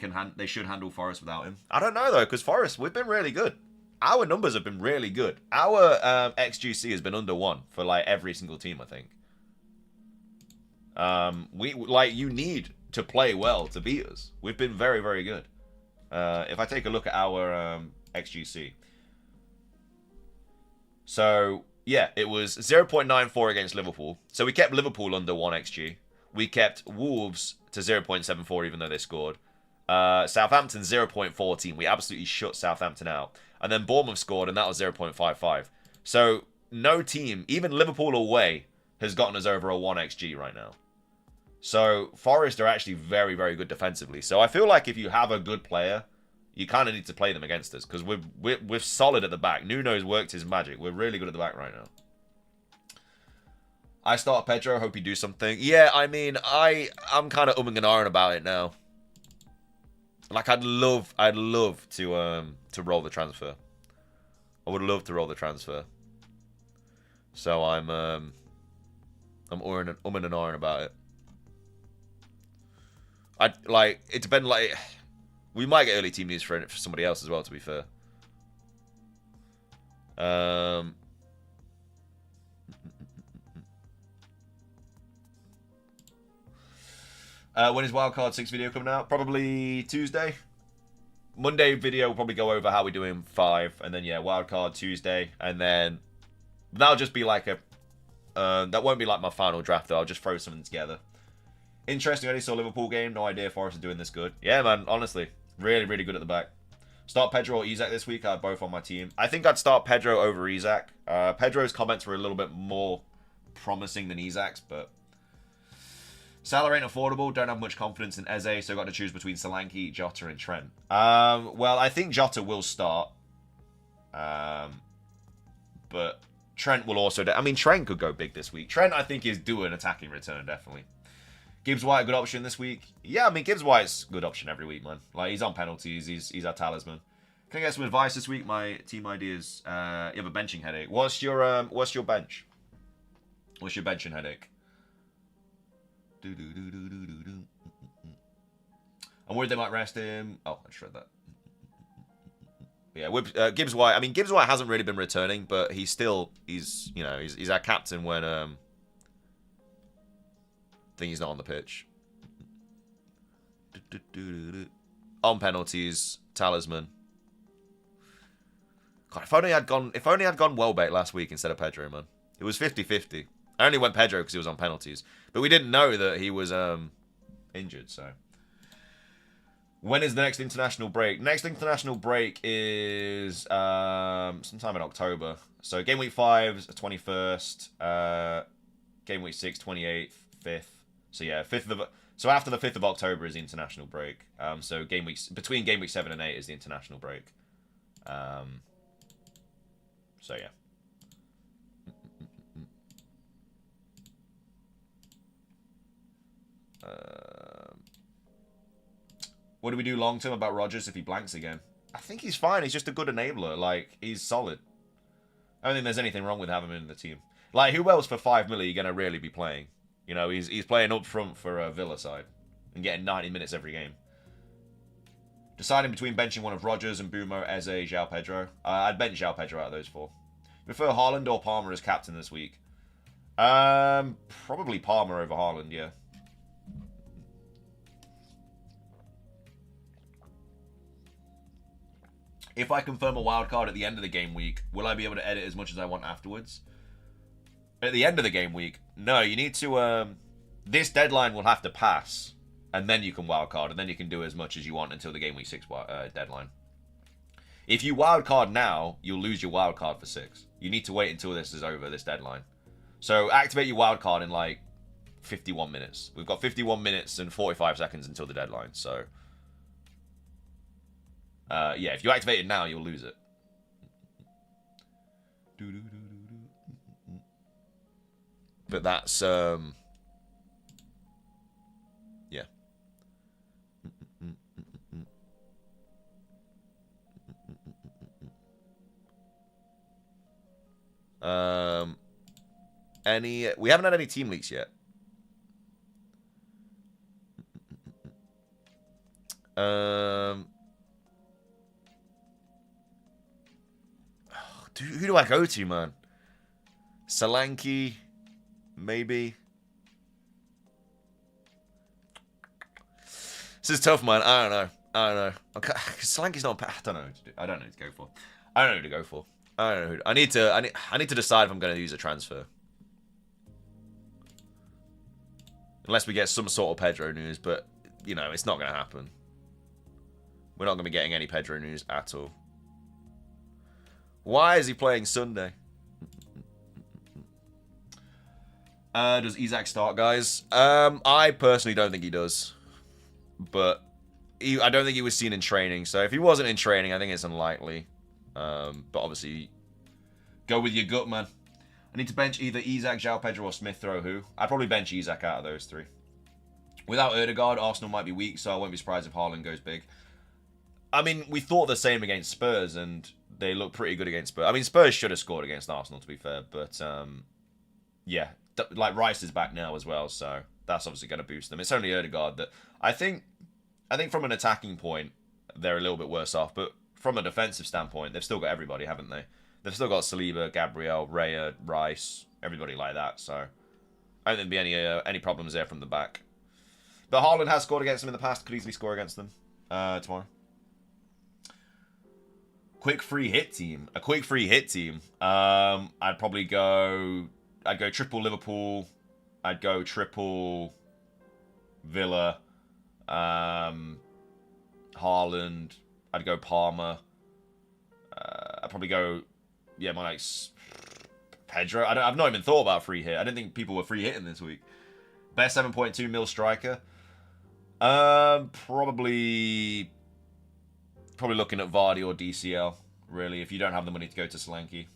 A: should handle Forest without him. I don't know though, because Forest, we've been really good. Our numbers have been really good. Our XGC has been under 1 for like every single team, I think. You need to play well to beat us. We've been very, very good. If I take a look at our XGC. So, yeah, it was 0.94 against Liverpool. So we kept Liverpool under 1 XG. We kept Wolves to 0.74 even though they scored. Southampton 0.14. We absolutely shut Southampton out. And then Bournemouth scored and that was 0.55. So no team, even Liverpool away, has gotten us over a 1 XG right now. So Forest are actually very, very good defensively. So I feel like if you have a good player, you kind of need to play them against us because we're solid at the back. Nuno's worked his magic. We're really good at the back right now. I start Pedro. Hope you do something. Yeah, I mean, I'm kind of umming and ahhing about it now. Like I'd love to roll the transfer. I would love to roll the transfer. So I'm umming and ahhing about it. It depends. Like we might get early team news for somebody else as well. To be fair. When is Wildcard 6 video coming out? Probably Tuesday. Monday video will probably go over how we're doing 5. And then, yeah, Wildcard Tuesday. And then that'll just be like a... that won't be like my final draft, though. I'll just throw something together. Interesting. I only saw Liverpool game. No idea Forest are doing this good. Yeah, man. Honestly. Really, really good at the back. Start Pedro or Isak this week. I have both on my team. I think I'd start Pedro over Isak. Pedro's comments were a little bit more promising than Isak's, but... Salah ain't affordable. Don't have much confidence in Eze, so got to choose between Solanke, Jota, and Trent. Well, I think Jota will start. But Trent will also... I mean, Trent could go big this week. Trent, I think, is due an attacking return, definitely. Gibbs White, a good option this week. Yeah, I mean, Gibbs White's a good option every week, man. Like, he's on penalties. He's our talisman. Can I get some advice this week? My team ideas. You have a benching headache. What's your bench? What's your benching headache? I'm worried they might rest him. Oh, I just read that. Yeah, Gibbs White. I mean, Gibbs White hasn't really been returning, but he's our captain when I think he's not on the pitch. On penalties, talisman. God, if only I'd gone Welbeck last week instead of Pedro, man. It was 50-50. I only went Pedro because he was on penalties, but we didn't know that he was injured. So, when is the next international break? Next international break is sometime in October. So game week 5 is the 21st. Game week 6, 28th, 5th. So yeah, 5th of. So after the 5th of October is the international break. So between game week 7 and 8 is the international break. So yeah. What do we do long term about Rodgers if he blanks again? I think he's fine. He's just a good enabler. Like, he's solid. I don't think there's anything wrong with having him in the team. Like, who else for 5 million are you going to really be playing? You know, he's playing up front for a Villa side and getting 90 minutes every game. Deciding between benching one of Rodgers and Bumo, Eze, Joao Pedro. I'd bench Joao Pedro out of those 4. Prefer Haaland or Palmer as captain this week? Probably Palmer over Haaland, yeah. If I confirm a wild card at the end of the game week, will I be able to edit as much as I want afterwards? At the end of the game week, no, you need to... this deadline will have to pass, and then you can wild card, and then you can do as much as you want until the game week 6 deadline. If you wild card now, you'll lose your wild card for 6. You need to wait until this is over, this deadline. So activate your wild card in like 51 minutes. We've got 51 minutes and 45 seconds until the deadline, so... yeah, if you activate it now, you'll lose it. But that's, yeah. We haven't had any team leaks yet. Who do I go to, man? Solanke, maybe. This is tough, man. I don't know. Okay. Solanke's not. I don't know who to do. I don't know who to go for. I don't know who to go for. I don't know who. I need to decide if I'm going to use a transfer. Unless we get some sort of Pedro news, but you know it's not going to happen. We're not going to be getting any Pedro news at all. Why is he playing Sunday? Does Isak start, guys? I personally don't think he does. But I don't think he was seen in training. So if he wasn't in training, I think it's unlikely. But obviously, go with your gut, man. I need to bench either Isak, Joao Pedro, or Smith Rowe. Who? I'd probably bench Isak out of those 3. Without Ødegaard, Arsenal might be weak, so I won't be surprised if Haaland goes big. I mean, we thought the same against Spurs, and they look pretty good against Spurs. I mean, Spurs should have scored against Arsenal, to be fair. But, yeah. Like, Rice is back now as well, so that's obviously going to boost them. It's only Ødegaard that... I think from an attacking point, they're a little bit worse off. But from a defensive standpoint, they've still got everybody, haven't they? They've still got Saliba, Gabriel, Raya, Rice, everybody like that. So, I don't think there'll be any problems there from the back. But Haaland has scored against them in the past. Could easily score against them tomorrow. Quick free hit team. A quick free hit team. I'd probably go... I'd go triple Liverpool. I'd go triple Villa. Haaland. I'd go Palmer. I'd probably go... Yeah, my like... Pedro. I've not even thought about free hit. I didn't think people were free hitting this week. Best 7.2 mil striker. Probably looking at Vardy or DCL, really, if you don't have the money to go to Solanke.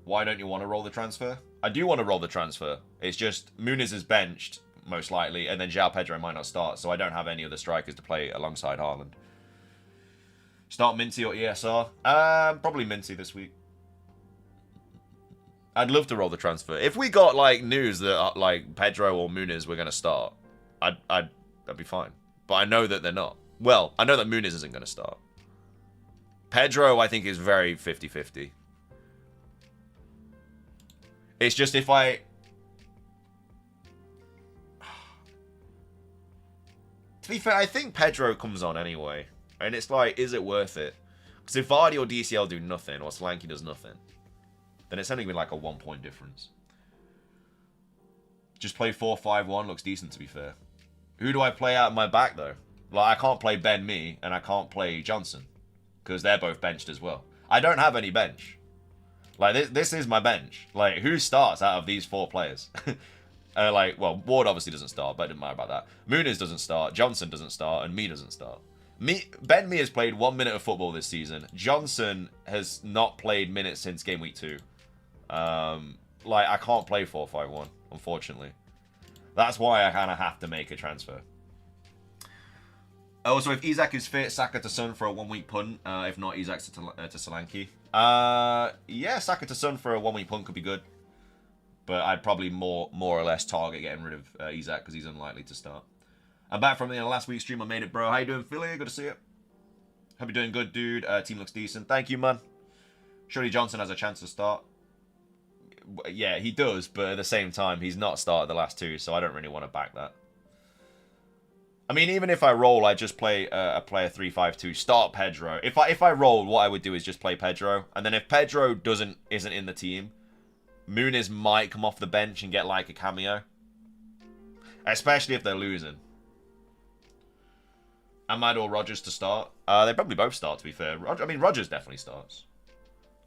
A: Why don't you want to roll the transfer? I do want to roll the transfer. It's just Muniz is benched, most likely, and then Joao Pedro might not start, so I don't have any other strikers to play alongside Haaland. Start Minty or ESR? Probably Minty this week. I'd love to roll the transfer. If we got, like, news that, like, Pedro or Muniz were going to start, that'd be fine. But I know that they're not. Well, I know that Muniz isn't going to start. Pedro, I think, is very 50-50. It's just if I... To be fair, I think Pedro comes on anyway. And it's like, is it worth it? Because if Vardy or DCL do nothing, or Solanke does nothing, then it's only going to be like a 1 point difference. Just play 4-5-1 looks decent, to be fair. Who do I play out of my back, though? Like, I can't play Ben Mee, and I can't play Johnson. Because they're both benched as well. I don't have any bench. Like, this is my bench. Like, who starts out of these 4 players? Like, well, Ward obviously doesn't start, but I didn't matter about that. Muniz doesn't start, Johnson doesn't start, and Mee doesn't start. Ben Mee has played 1 minute of football this season. Johnson has not played minutes since game week 2. Like, I can't play 4-5-1, unfortunately. That's why I kind of have to make a transfer. Also, if Isak is fit, Saka to Son for a 1 week punt. If not, Isak to Solanke. Yeah, Saka to Son for a 1 week punt could be good. But I'd probably more or less target getting rid of Isak because he's unlikely to start. I'm back from the last week's stream. I made it, bro. How you doing, Philly? Good to see you. Hope you're doing good, dude. Team looks decent. Thank you, man. Surely Johnson has a chance to start. Yeah, he does, but at the same time, he's not started the last 2, so I don't really want to back that. I mean, even if I roll, I just play a 3-5-2. Start Pedro. If I roll, what I would do is just play Pedro, and then if Pedro isn't in the team, Muniz might come off the bench and get like a cameo, especially if they're losing. Ahmad or Rodgers to start? They probably both start, to be fair. I mean, Rodgers definitely starts.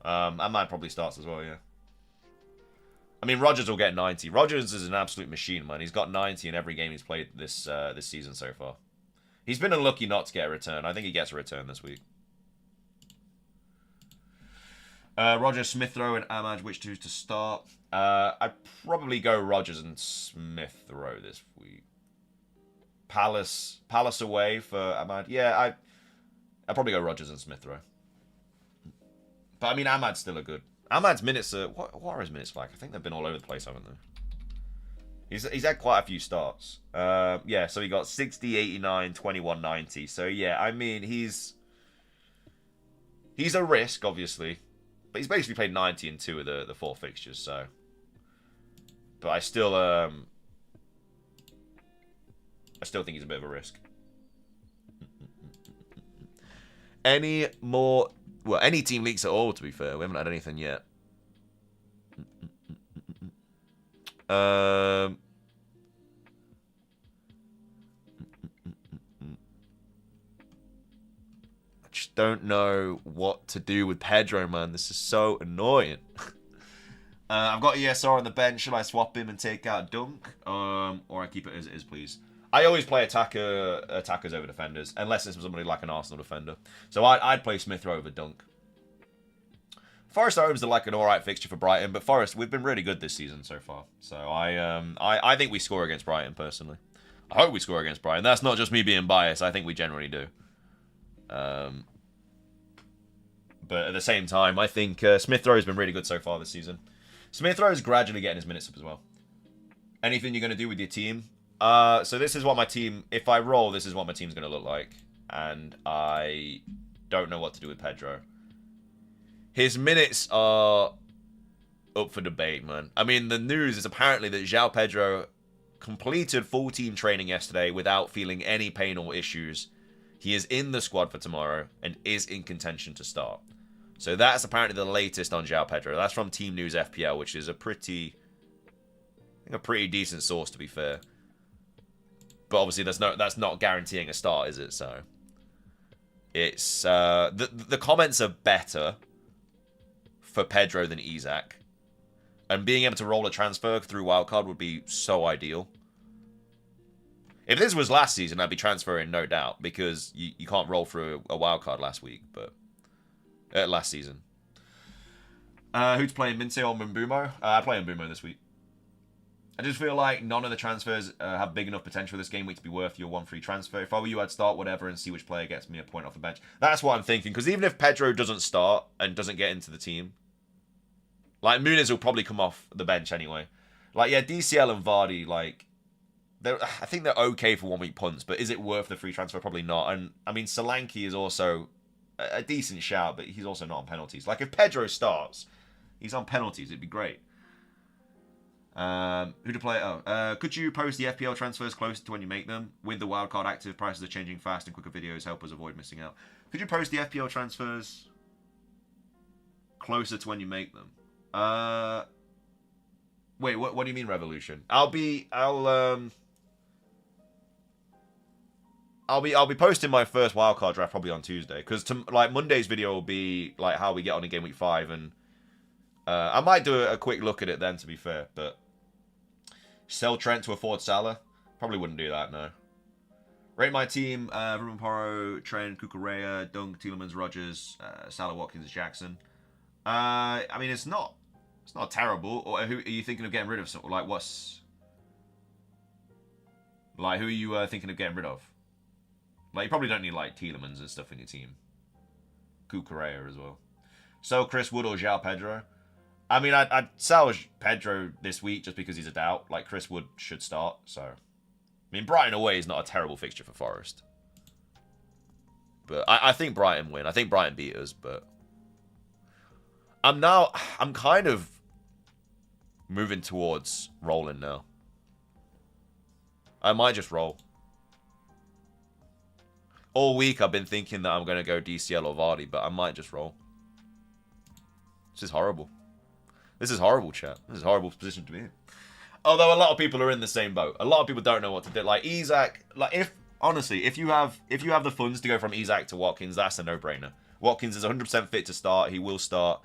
A: Ahmad probably starts as well, yeah. I mean, Rodgers will get 90. Rodgers is an absolute machine, man. He's got 90 in every game he's played this season so far. He's been unlucky not to get a return. I think he gets a return this week. Rodgers, Smith Rowe, and Ahmad, which 2 to start? I'd probably go Rodgers and Smith Rowe this week. Palace away for Ahmad. Yeah, I'd probably go Rodgers and Smith Rowe. But I mean, Ahmad's still a good. Ahmad's minutes are what are his minutes like? I think they've been all over the place, haven't they? He's had quite a few starts. Yeah, so he got 60, 89, 21, 90. So yeah, I mean he's a risk, obviously. But he's basically played 90 in 2 of the 4 fixtures, so. But I still think he's a bit of a risk. Any team leaks at all, to be fair. We haven't had anything yet. I just don't know what to do with Pedro, man. This is so annoying. I've got ESR on the bench. Should I swap him and take out Dunk? Or I keep it as it is, please? I always play attackers over defenders, unless it's somebody like an Arsenal defender. So I'd play Smith Rowe over Dunk. Forest Homes are like an alright fixture for Brighton, but Forest, we've been really good this season so far. So I think we score against Brighton, personally. I hope we score against Brighton. That's not just me being biased. I think we generally do. But at the same time, I think Smith Rowe has been really good so far this season. Smith Rowe is gradually getting his minutes up as well. Anything you're going to do with your team? So this is what my team, if I roll, this is what my team's going to look like. And I don't know what to do with Pedro. His minutes are up for debate, man. I mean, the news is apparently that Joao Pedro completed full team training yesterday without feeling any pain or issues. He is in the squad for tomorrow and is in contention to start. So that's apparently the latest on Joao Pedro. That's from Team News FPL, which is a pretty decent source, to be fair. But obviously, that's not guaranteeing a start, is it? So it's the comments are better for Pedro than Isak, and being able to roll a transfer through wildcard would be so ideal. If this was last season, I'd be transferring, no doubt, because you can't roll through a wildcard last week, but last season. Who's playing, Minte or Mbeumo? I play Mbeumo this week. I just feel like none of the transfers have big enough potential this game week to be worth your 1 free transfer. If I were you, I'd start whatever and see which player gets me a point off the bench. That's what I'm thinking, because even if Pedro doesn't start and doesn't get into the team, like, Muniz will probably come off the bench anyway. Like, yeah, DCL and Vardy, like, I think they're okay for 1 week punts, but is it worth the free transfer? Probably not. And, I mean, Solanke is also a decent shout, but he's also not on penalties. Like, if Pedro starts, he's on penalties, it'd be great. Who to play? Could you post the FPL transfers closer to when you make them? With the wildcard active, prices are changing fast and quicker videos help us avoid missing out. Could you post the FPL transfers closer to when you make them? Wait, what do you mean revolution? I'll be posting my first wildcard draft probably on Tuesday, because like Monday's video will be like how we get on in game week 5, and I might do a quick look at it then, to be fair, but sell Trent to afford Salah? Probably wouldn't do that, no. Rate my team, Ruben Porro, Trent, Cucurella, Dunk, Tielemans, Rodgers, Salah, Watkins, Jackson. I mean, it's not terrible. Or who are you thinking of getting rid of? Like, who are you thinking of getting rid of? Like, you probably don't need, like, Tielemans and stuff in your team. Cucurella as well. Sell Chris Wood or Joao Pedro? I mean, I'd sell Pedro this week just because he's a doubt. Like, Chris Wood should start, so. I mean, Brighton away is not a terrible fixture for Forest. But I think Brighton win. I think Brighton beat us, but I'm kind of moving towards rolling now. I might just roll. All week I've been thinking that I'm going to go DCL or Vardy, but I might just roll. This is horrible. This is horrible, chat. This is a horrible position to be in. Although a lot of people are in the same boat. A lot of people don't know what to do. Like Isak, like if you have the funds to go from Isak to Watkins, that's a no-brainer. Watkins is 100% fit to start. He will start.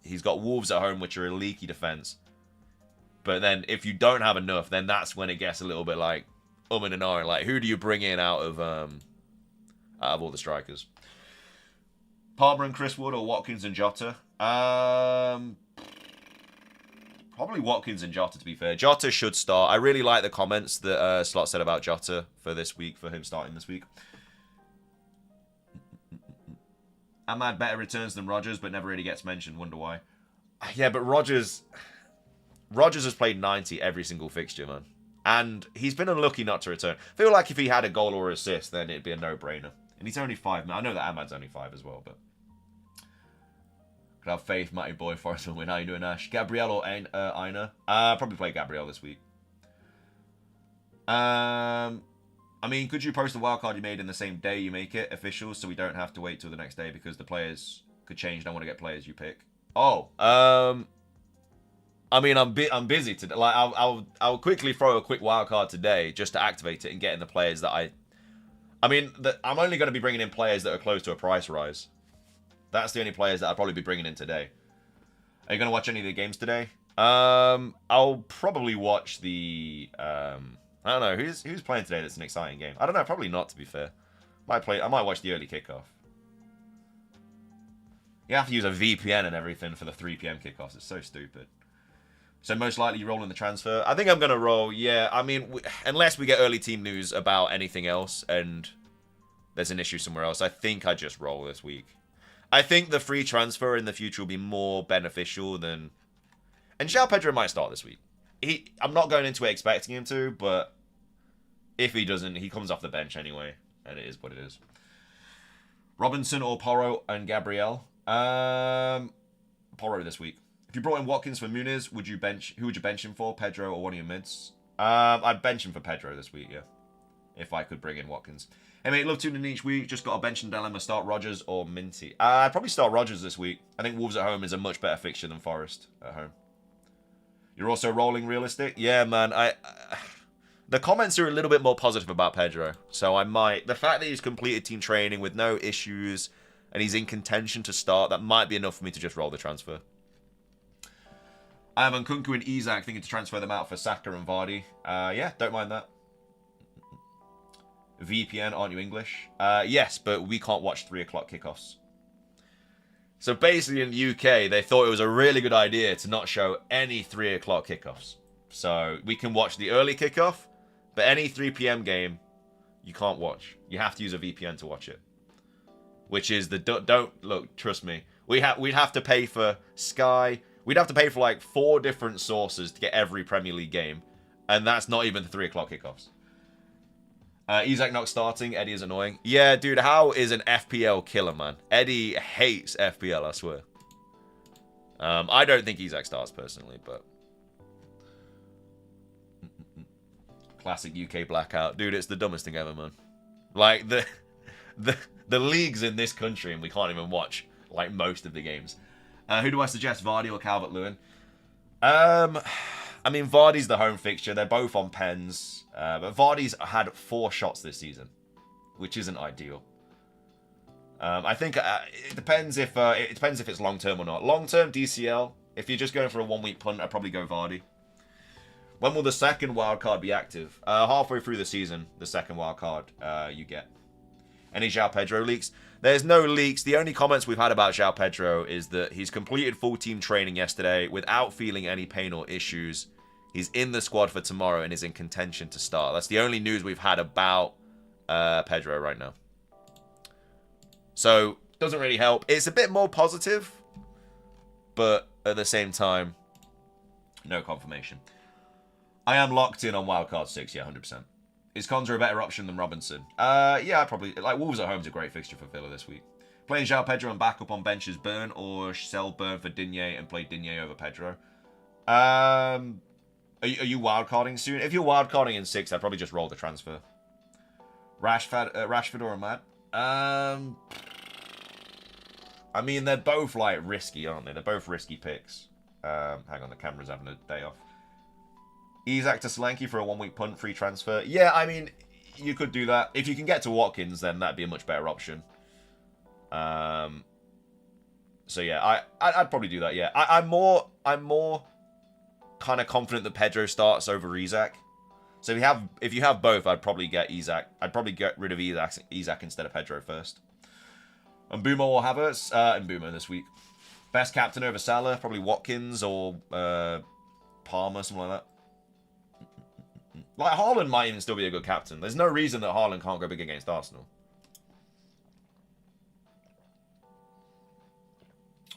A: He's got Wolves at home, which are a leaky defense. But then if you don't have enough, then that's when it gets a little bit like and ahhing. Like, who do you bring in out of all the strikers? Palmer and Chris Wood or Watkins and Jota? Probably Watkins and Jota, to be fair. Jota should start. I really like the comments that Slot said about Jota for this week, for him starting this week. Ahmad better returns than Rodgers, but never really gets mentioned. Wonder why. Yeah, but Rodgers has played 90 every single fixture, man. And he's been unlucky not to return. I feel like if he had a goal or assist, then it'd be a no-brainer. And he's only 5. I know that Ahmad's only 5 as well, but could have faith, Matty Boy, Forrest will win. How you doing, Ash? Gabriel or Aina? Probably play Gabriel this week. I mean, could you post the wildcard you made in the same day you make it official, so we don't have to wait till the next day because the players could change and I want to get players you pick? Oh, I mean, I'm busy today. Like, I'll quickly throw a quick wildcard today just to activate it and get in the players that I mean, I'm only going to be bringing in players that are close to a price rise. That's the only players that I'll probably be bringing in today. Are you going to watch any of the games today? I'll probably watch the I don't know who's playing today. That's an exciting game. I don't know. Probably not, to be fair. I might watch the early kickoff. You have to use a VPN and everything for the 3 PM kickoffs. It's so stupid. So most likely you roll in the transfer. I think I'm going to roll, yeah. I mean, unless we get early team news about anything else and there's an issue somewhere else, I think I just roll this week. I think the free transfer in the future will be more beneficial than... And Joao Pedro might start this week. I'm not going into it expecting him to, but if he doesn't, he comes off the bench anyway. And it is what it is. Robinson or Porro and Gabriel? Porro this week. If you brought in Watkins for Muniz, who would you bench him for? Pedro or one of your mids? I'd bench him for Pedro this week, yeah. If I could bring in Watkins. Hey mate, love tuning in each week. Just got a bench and dilemma. Start Rodgers or Minty? I'd probably start Rodgers this week. I think Wolves at home is a much better fixture than Forest at home. You're also rolling realistic? Yeah, man. The comments are a little bit more positive about Pedro. So I might... The fact that he's completed team training with no issues and he's in contention to start, that might be enough for me to just roll the transfer. I have Nkunku and Isak thinking to transfer them out for Saka and Vardy. Yeah, don't mind that. VPN, aren't you English? Yes, but we can't watch 3 o'clock kickoffs. So basically in the UK, they thought it was a really good idea to not show any 3 o'clock kickoffs. So we can watch the early kickoff, but any 3 p.m. game, you can't watch. You have to use a VPN to watch it. Which is the... Don't... Look, trust me. We'd have to pay for Sky. We'd have to pay for like 4 different sources to get every Premier League game. And that's not even the 3 o'clock kickoffs. Isak not starting. Eddie is annoying. Yeah, dude, how is an FPL killer, man? Eddie hates FPL, I swear. I don't think Isak starts personally, but... Classic UK blackout. Dude, it's the dumbest thing ever, man. Like, the leagues in this country, and we can't even watch, like, most of the games. Who do I suggest, Vardy or Calvert-Lewin? I mean, Vardy's the home fixture. They're both on pens. But Vardy's had 4 shots this season, which isn't ideal. I think it depends if it's long term or not. Long term DCL. If you're just going for a 1-week punt, I'd probably go Vardy. When will the second wildcard be active? Halfway through the season, the second wildcard you get. Any Joao Pedro leaks? There's no leaks. The only comments we've had about Joao Pedro is that he's completed full team training yesterday without feeling any pain or issues. He's in the squad for tomorrow and is in contention to start. That's the only news we've had about Pedro right now. So, doesn't really help. It's a bit more positive, but at the same time, no confirmation. I am locked in on Wildcard 6, yeah, 100%. Is Konza a better option than Robinson? Yeah, probably. Like, Wolves at home is a great fixture for Villa this week. Playing Joao Pedro and backup on bench is Burn, or sell Burn for Digne and play Digne over Pedro. Are you wildcarding soon? If you're wildcarding in 6, I'd probably just roll the transfer. Rashford or Ahmad? I mean, they're both, like, risky, aren't they? They're both risky picks. Hang on, the camera's having a day off. Isak to Solanke for a 1-week punt, free transfer. Yeah, I mean, you could do that. If you can get to Watkins, then that'd be a much better option. So yeah, I'd probably do that. Yeah, I'm more kind of confident that Pedro starts over Isak. So if you have both, I'd probably get Isak. I'd probably get rid of Isak instead of Pedro first. And Mbeumo or Havertz? Mbeumo this week. Best captain over Salah, probably Watkins or Palmer, something like that. Like, Haaland might even still be a good captain. There's no reason that Haaland can't go big against Arsenal.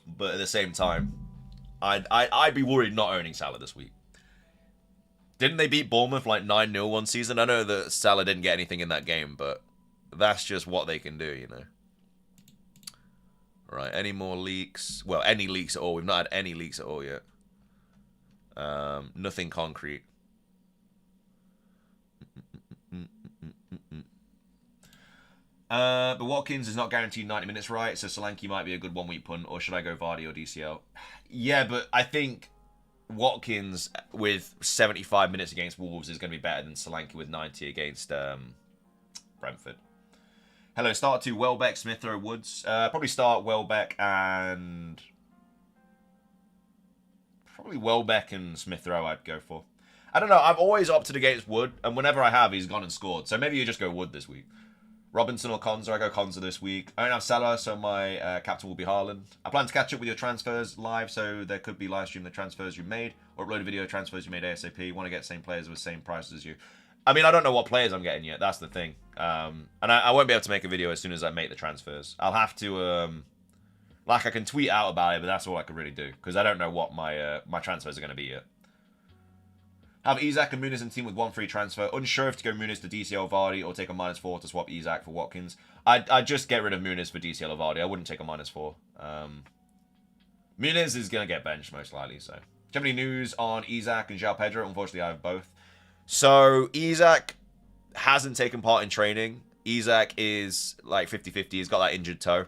A: But at the same time, I'd be worried not owning Salah this week. Didn't they beat Bournemouth like 9-0 one season? I know that Salah didn't get anything in that game, but that's just what they can do, you know. Right, any more leaks? Well, any leaks at all. We've not had any leaks at all yet. Nothing concrete. But Watkins is not guaranteed 90 minutes, right? So Solanke might be a good 1-week punt, or should I go Vardy or DCL? Yeah, but I think Watkins with 75 minutes against Wolves is going to be better than Solanke with 90 against Brentford. Hello, start 2, Welbeck, Smith Rowe, Woods. Probably start Welbeck and... Probably Welbeck and Smith Rowe I'd go for. I don't know, I've always opted against Wood, and whenever I have, he's gone and scored. So maybe you just go Wood this week. Robinson or Konza? I go Konza this week. I don't have Salah, so my captain will be Haaland. I plan to catch up with your transfers live, so there could be live stream the transfers you made, or upload a video of transfers you made ASAP. Want to get the same players with the same prices as you. I mean, I don't know what players I'm getting yet. That's the thing. And I won't be able to make a video as soon as I make the transfers. I'll have to, like, I can tweet out about it, but that's all I can really do, because I don't know what my my transfers are going to be yet. Have Isak and Muniz in team with 1 free transfer. Unsure if to go Muniz to DCL Vardy or take a -4 to swap Isak for Watkins. I'd just get rid of Muniz for DCL or Vardy. I wouldn't take a -4. Muniz is going to get benched most likely. So, do you have any news on Isak and Joao Pedro? Unfortunately, I have both. So, Isak hasn't taken part in training. Isak is like 50-50. He's got that injured toe.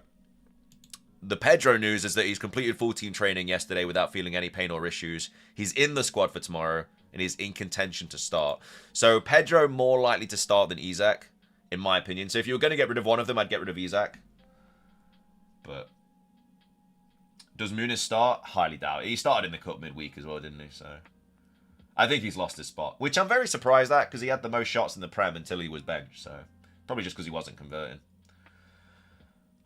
A: The Pedro news is that he's completed full team training yesterday without feeling any pain or issues. He's in the squad for tomorrow and is in contention to start. So Pedro more likely to start than Isak, in my opinion. So if you were going to get rid of one of them, I'd get rid of Isak. But does Muniz start? Highly doubt it. He started in the cup midweek as well, didn't he? So I think he's lost his spot, which I'm very surprised at because he had the most shots in the Prem until he was benched. So probably just because he wasn't converting.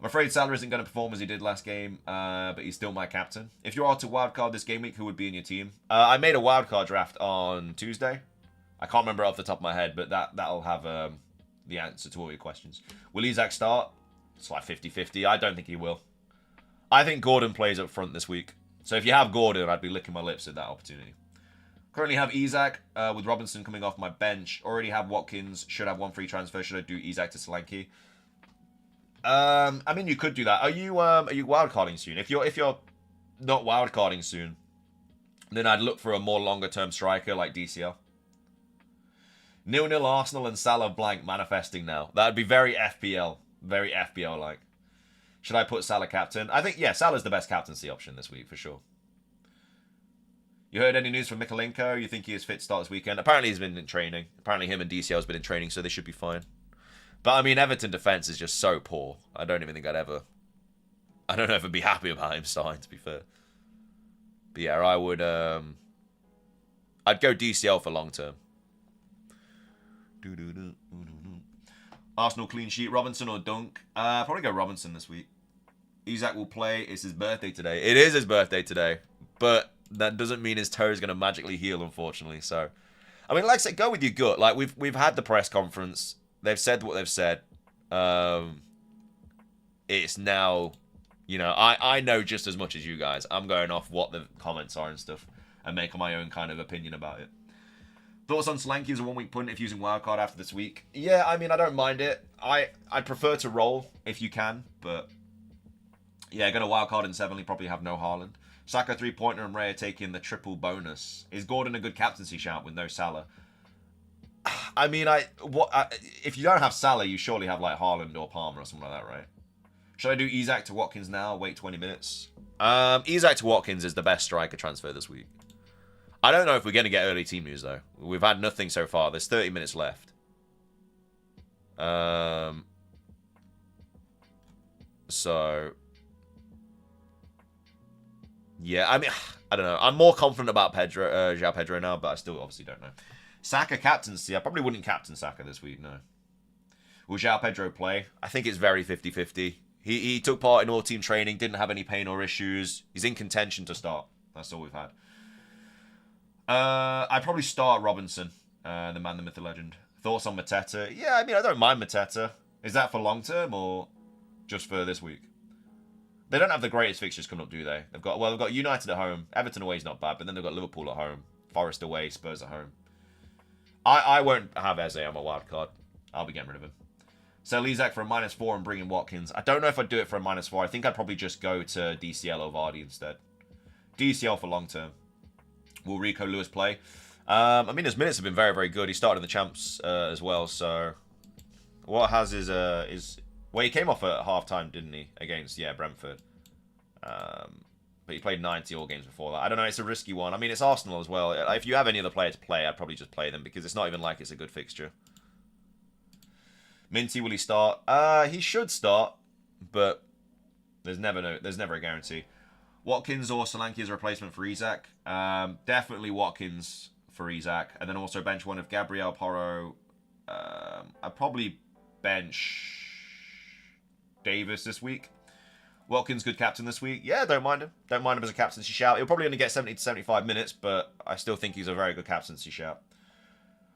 A: I'm afraid Salah isn't going to perform as he did last game, but he's still my captain. If you are to wildcard this game week, who would be in your team? I made a wildcard draft on Tuesday. I can't remember off the top of my head, but that'll have the answer to all your questions. Will Isak start? It's like 50-50. I don't think he will. I think Gordon plays up front this week. So if you have Gordon, I'd be licking my lips at that opportunity. Currently have Isak with Robinson coming off my bench. Already have Watkins. Should have one free transfer. Should I do Isak to Solanke? I mean, you could do that. Are you wildcarding soon? If you're not wildcarding soon, then I'd look for a more longer term striker like DCL. 0-0 Arsenal and Salah blank manifesting now. That'd be very FPL like. Should I put Salah captain? I think, yeah, Salah's the best captaincy option this week for sure. You heard any news from Mikalenko? You think he is fit to start this weekend? Apparently he's been in training. Apparently him and DCL has been in training, so they should be fine. But I mean, Everton defense is just so poor. I don't even think I'd ever be happy about him starting, to be fair. But yeah, I would I'd go DCL for long term. Arsenal clean sheet, Robinson or Dunk? Probably go Robinson this week. Isak will play. It's his birthday today. It is his birthday today, but that doesn't mean his toe is going to magically heal, unfortunately. So, I mean, like I said, go with your gut. Like we've had the press conference. They've said what they've said. It's now, you know, I know just as much as you guys. I'm going off what the comments are and stuff and making my own kind of opinion about it. Thoughts on Solanke as a 1 week punt if using wildcard after this week? Yeah, I mean, I don't mind it. I'd prefer to roll if you can, but yeah, going to wildcard in 7, you probably have no Haaland. Saka 3-pointer and Raya taking the triple bonus. Is Gordon a good captaincy shout with no Salah? I mean, if you don't have Salah, you surely have like Haaland or Palmer or something like that, right? Should I do Isak to Watkins now? Wait 20 minutes. Isak to Watkins is the best striker transfer this week. I don't know if we're going to get early team news, though. We've had nothing so far. There's 30 minutes left. So, yeah, I mean, I don't know. I'm more confident about Joao Pedro now, but I still obviously don't know. Saka captaincy. I probably wouldn't captain Saka this week, no. Will Joao Pedro play? I think it's very 50-50. He took part in all team training, didn't have any pain or issues. He's in contention to start. That's all we've had. I'd probably start Robinson, the man, the myth, the legend. Thoughts on Mateta? Yeah, I mean, I don't mind Mateta. Is that for long term or just for this week? They don't have the greatest fixtures coming up, do they? They've got United at home. Everton away is not bad, but then they've got Liverpool at home. Forest away, Spurs at home. I won't have Eze on my wild card. I'll be getting rid of him. Sell Isak for a -4 and bring in Watkins. I don't know if I'd do it for a -4. I think I'd probably just go to DCL or Vardy instead. DCL for long term. Will Rico Lewis play? I mean, his minutes have been very, very good. He started in the champs as well. So what has his well, he came off at half-time, didn't he? Against, yeah, Brentford. But he played 90 all games before that. I don't know. It's a risky one. I mean, it's Arsenal as well. If you have any other player to play, I'd probably just play them because it's not even like it's a good fixture. Minty, will he start? He should start, but there's never a guarantee. Watkins or Solanke as a replacement for Isak. Definitely Watkins for Isak. And then also bench one of Gabriel Porro. I'd probably bench Davis this week. Watkins, good captain this week. Yeah, don't mind him. Don't mind him as a captaincy shout. He'll probably only get 70 to 75 minutes, but I still think he's a very good captaincy shout.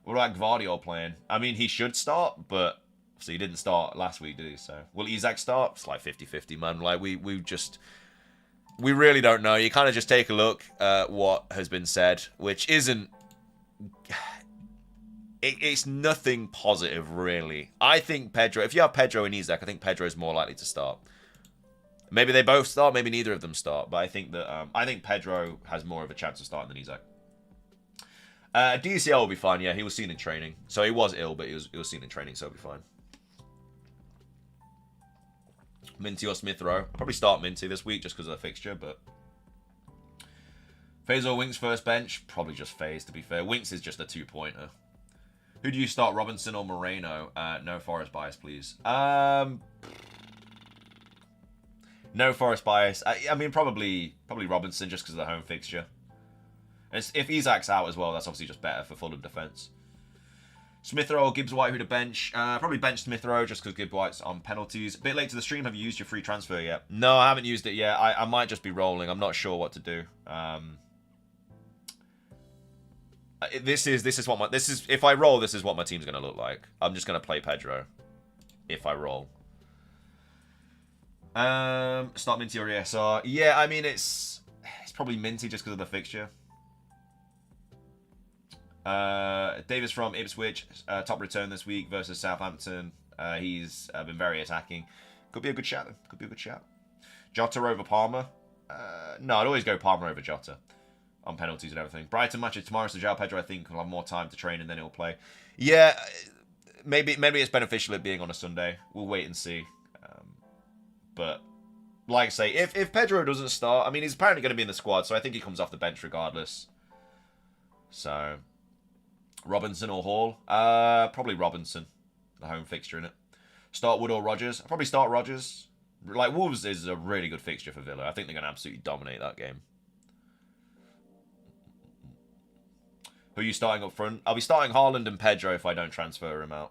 A: What about Gvardiol playing? I mean, he should start, but so he didn't start last week, did he? So will Isak start? It's like 50-50, man. Like we really don't know. You kind of just take a look at what has been said, which isn't... It's nothing positive, really. I think Pedro... If you have Pedro and Isak, I think Pedro is more likely to start. Maybe they both start, maybe neither of them start. But I think that I think Pedro has more of a chance of starting than Isak. DCL will be fine, yeah. He was seen in training. So he was ill, but he was seen in training, so he'll be fine. Minty or Smith Rowe. I'll probably start Minty this week just because of the fixture, but... FaZe or Winks first bench? Probably just FaZe, to be fair. Winks is just a 2-pointer. Who do you start, Robinson or Moreno? No Forest bias, please. No Forest bias. I mean, probably Robinson just because of the home fixture. And if Isak's out as well, that's obviously just better for Fulham defence. Smith Rowe or Gibbs White, who to bench? Probably bench Smith Rowe just because Gibbs White's on penalties. A bit late to the stream. Have you used your free transfer yet? No, I haven't used it yet. I might just be rolling. I'm not sure what to do. If I roll, this is what my team's gonna look like. I'm just gonna play Pedro if I roll. Start Minty or ESR. Yeah, I mean it's probably Minty just because of the fixture. Davis from Ipswich, top return this week versus Southampton. He's been very attacking. Could be a good shout. Could be a good shout. Jota over Palmer. No, I'd always go Palmer over Jota on penalties and everything. Brighton matches tomorrow, so Joao Pedro I think will have more time to train and then he'll play. Yeah, maybe it's beneficial it being on a Sunday. We'll wait and see. But like I say, if Pedro doesn't start, I mean he's apparently going to be in the squad, so I think he comes off the bench regardless. So Robinson or Hall? Probably Robinson. The home fixture in it. Start Wood or Rodgers? I'll probably start Rodgers. Like Wolves is a really good fixture for Villa. I think they're going to absolutely dominate that game. Who are you starting up front? I'll be starting Haaland and Pedro if I don't transfer him out.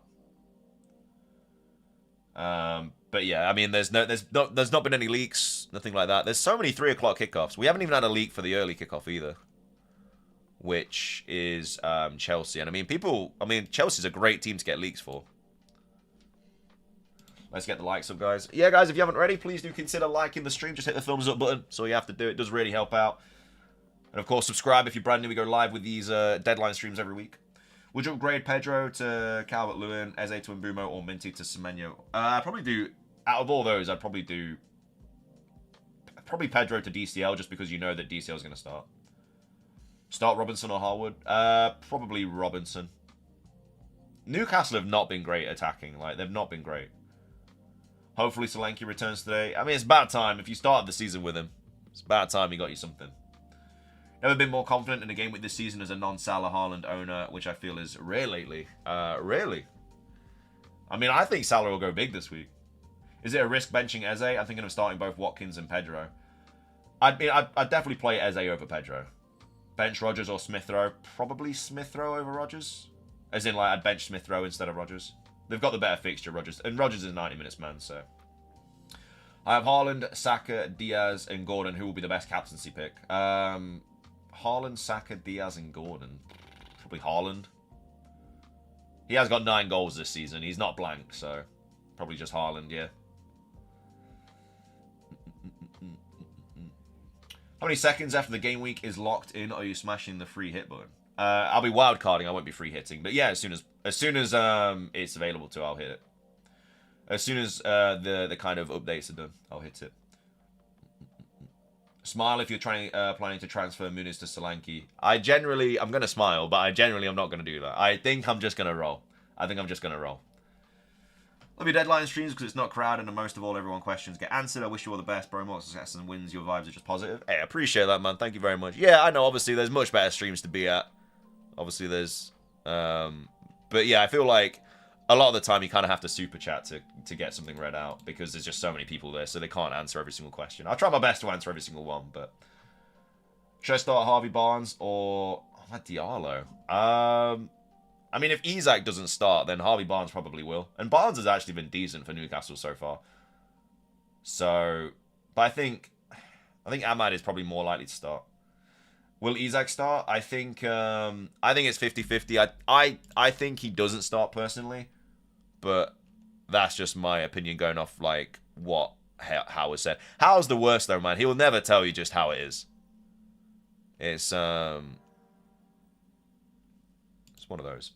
A: But yeah, I mean, there's not been any leaks, nothing like that. There's so many 3 o'clock kickoffs. We haven't even had a leak for the early kickoff either, which is Chelsea. And I mean, Chelsea's a great team to get leaks for. Let's get the likes up, guys. Yeah, guys, if you haven't already, please do consider liking the stream. Just hit the thumbs up button. That's all you have to do. It does really help out. And of course, subscribe if you're brand new. We go live with these deadline streams every week. Would you upgrade Pedro to Calvert-Lewin, Eze to Mbumo, or Minty to Semenyo? I'd probably do, out of all those, I'd probably do Pedro to DCL, just because you know that DCL is going to start. Start Robinson or Harwood? Probably Robinson. Newcastle have not been great attacking. Like, they've not been great. Hopefully Solanke returns today. I mean, it's about time. If you started the season with him, it's about time he got you something. Never been more confident in a game with this season as a non-Salah Haaland owner, which I feel is rare lately. Really? I mean, I think Salah will go big this week. Is it a risk benching Eze? I'm thinking of starting both Watkins and Pedro. I'd definitely play Eze over Pedro. Bench Rodgers or Smith Rowe? Probably Smith Rowe over Rodgers. As in, like, I'd bench Smith Rowe instead of Rodgers. They've got the better fixture, Rodgers. And Rodgers is 90 minutes man, so. I have Haaland, Saka, Diaz, and Gordon. Who will be the best captaincy pick? Haaland, Saka, Diaz, and Gordon. Probably Haaland. He has got 9 goals this season. He's not blank, so probably just Haaland, yeah. How many seconds after the game week is locked in are you smashing the free hit button? I'll be wildcarding. I won't be free hitting, but yeah, as soon as it's available to, I'll hit it. As soon as the kind of updates are done, I'll hit it. Smile if you're planning to transfer Muniz to Solanke. I'm going to smile, but I'm not going to do that. I think I'm just going to roll. Love your deadline streams because it's not crowded and most of all, everyone questions get answered. I wish you all the best, bro. More success and wins. Your vibes are just positive. Hey, I appreciate that, man. Thank you very much. Yeah, I know. Obviously, there's much better streams to be at. Obviously, there's... but yeah, I feel like a lot of the time you kind of have to super chat to get something read out because there's just so many people there, so they can't answer every single question. I'll try my best to answer every single one, but... Should I start Harvey Barnes or Diallo? I mean, if Isak doesn't start, then Harvey Barnes probably will. And Barnes has actually been decent for Newcastle so far. So, but I think Ahmad is probably more likely to start. Will Isak start? I think it's 50-50. I think he doesn't start personally, but that's just my opinion going off like what Howard said. Howard's the worst though, man. He will never tell you just how it is. It's one of those.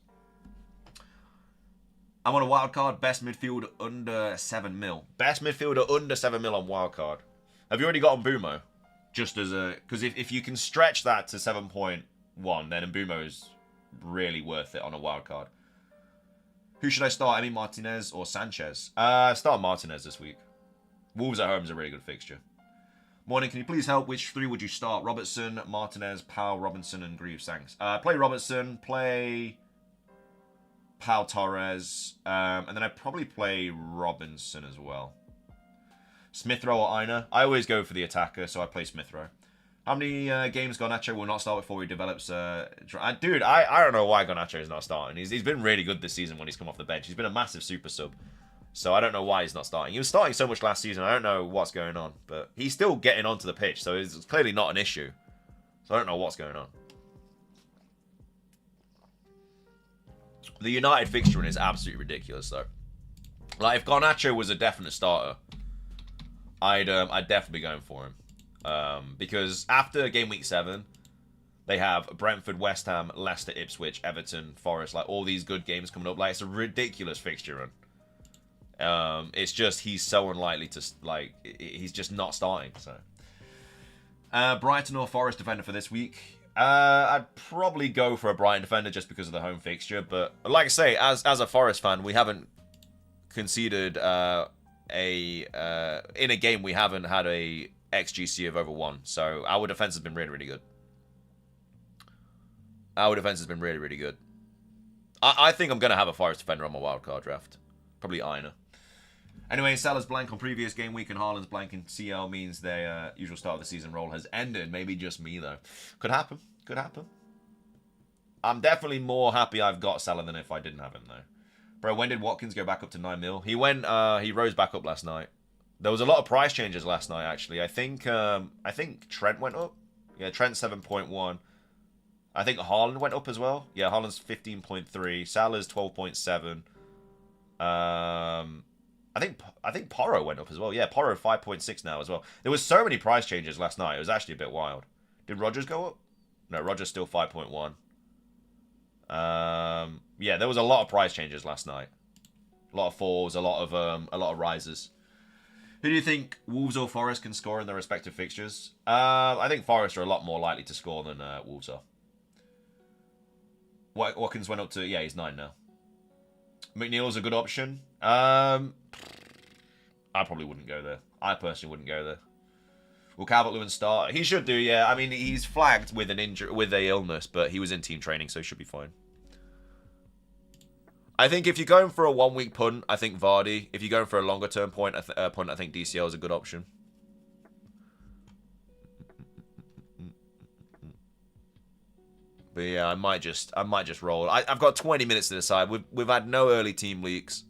A: I'm on a wildcard. Best midfielder under 7 mil. Best midfielder under 7 mil on wildcard. Have you already got Mbumo? Just as a... Because if you can stretch that to 7.1, then Mbumo is really worth it on a wildcard. Who should I start? Emi Martinez or Sanchez? Start Martinez this week. Wolves at home is a really good fixture. Morning, can you please help? Which 3 would you start? Robertson, Martinez, Powell, Robinson, and Greaves. Thanks. Play Robertson. Play... Pau Torres, and then I'd probably play Robinson as well. Smith Rowe or Aina? I always go for the attacker, so I play Smith Rowe. How many games Garnacho will not start before he develops? Dude, I don't know why Garnacho is not starting. He's been really good this season when he's come off the bench. He's been a massive super sub. So I don't know why he's not starting. He was starting so much last season. I don't know what's going on. But he's still getting onto the pitch. So it's clearly not an issue. So I don't know what's going on. The United fixturing is absolutely ridiculous, though. Like, if Garnacho was a definite starter, I'd definitely be going for him. Because after game week 7, they have Brentford, West Ham, Leicester, Ipswich, Everton, Forest. Like, all these good games coming up. Like, it's a ridiculous fixture run. It's just he's so unlikely to, like, he's just not starting. So, Brighton or Forest defender for this week. I'd probably go for a Brighton defender just because of the home fixture. But like I say, as a Forest fan, we haven't conceded in a game we haven't had a XGC of over 1. So our defense has been really, really good. Our defense has been really, really good. I think I'm going to have a Forest defender on my wildcard draft. Probably Aina. Anyway, Salah's blank on previous game week and Haaland's blank in CL means their usual start of the season role has ended. Maybe just me, though. Could happen. Could happen. I'm definitely more happy I've got Salah than if I didn't have him, though. Bro, when did Watkins go back up to 9 mil? He rose back up last night. There was a lot of price changes last night, actually. I think Trent went up. Yeah, Trent 7.1. I think Haaland went up as well. Yeah, Haaland's 15.3. Salah's 12.7. I think Porro went up as well. Yeah, Porro 5.6 now as well. There was so many price changes last night. It was actually a bit wild. Did Rodgers go up? No, Rodgers still 5.1. Yeah, there was a lot of price changes last night. A lot of falls, a lot of rises. Who do you think Wolves or Forest can score in their respective fixtures? I think Forest are a lot more likely to score than Wolves are. Watkins went up to, yeah, he's 9 now. McNeil's a good option. I probably wouldn't go there. I personally wouldn't go there. Will Calvert-Lewin start? He should do, yeah. I mean, he's flagged with an injury, with a illness, but he was in team training, so he should be fine. I think if you're going for a 1 week punt, I think Vardy. If you're going for a longer term punt, I think DCL is a good option. But yeah, I might just roll. I've got 20 minutes to decide. We've had no early team leaks.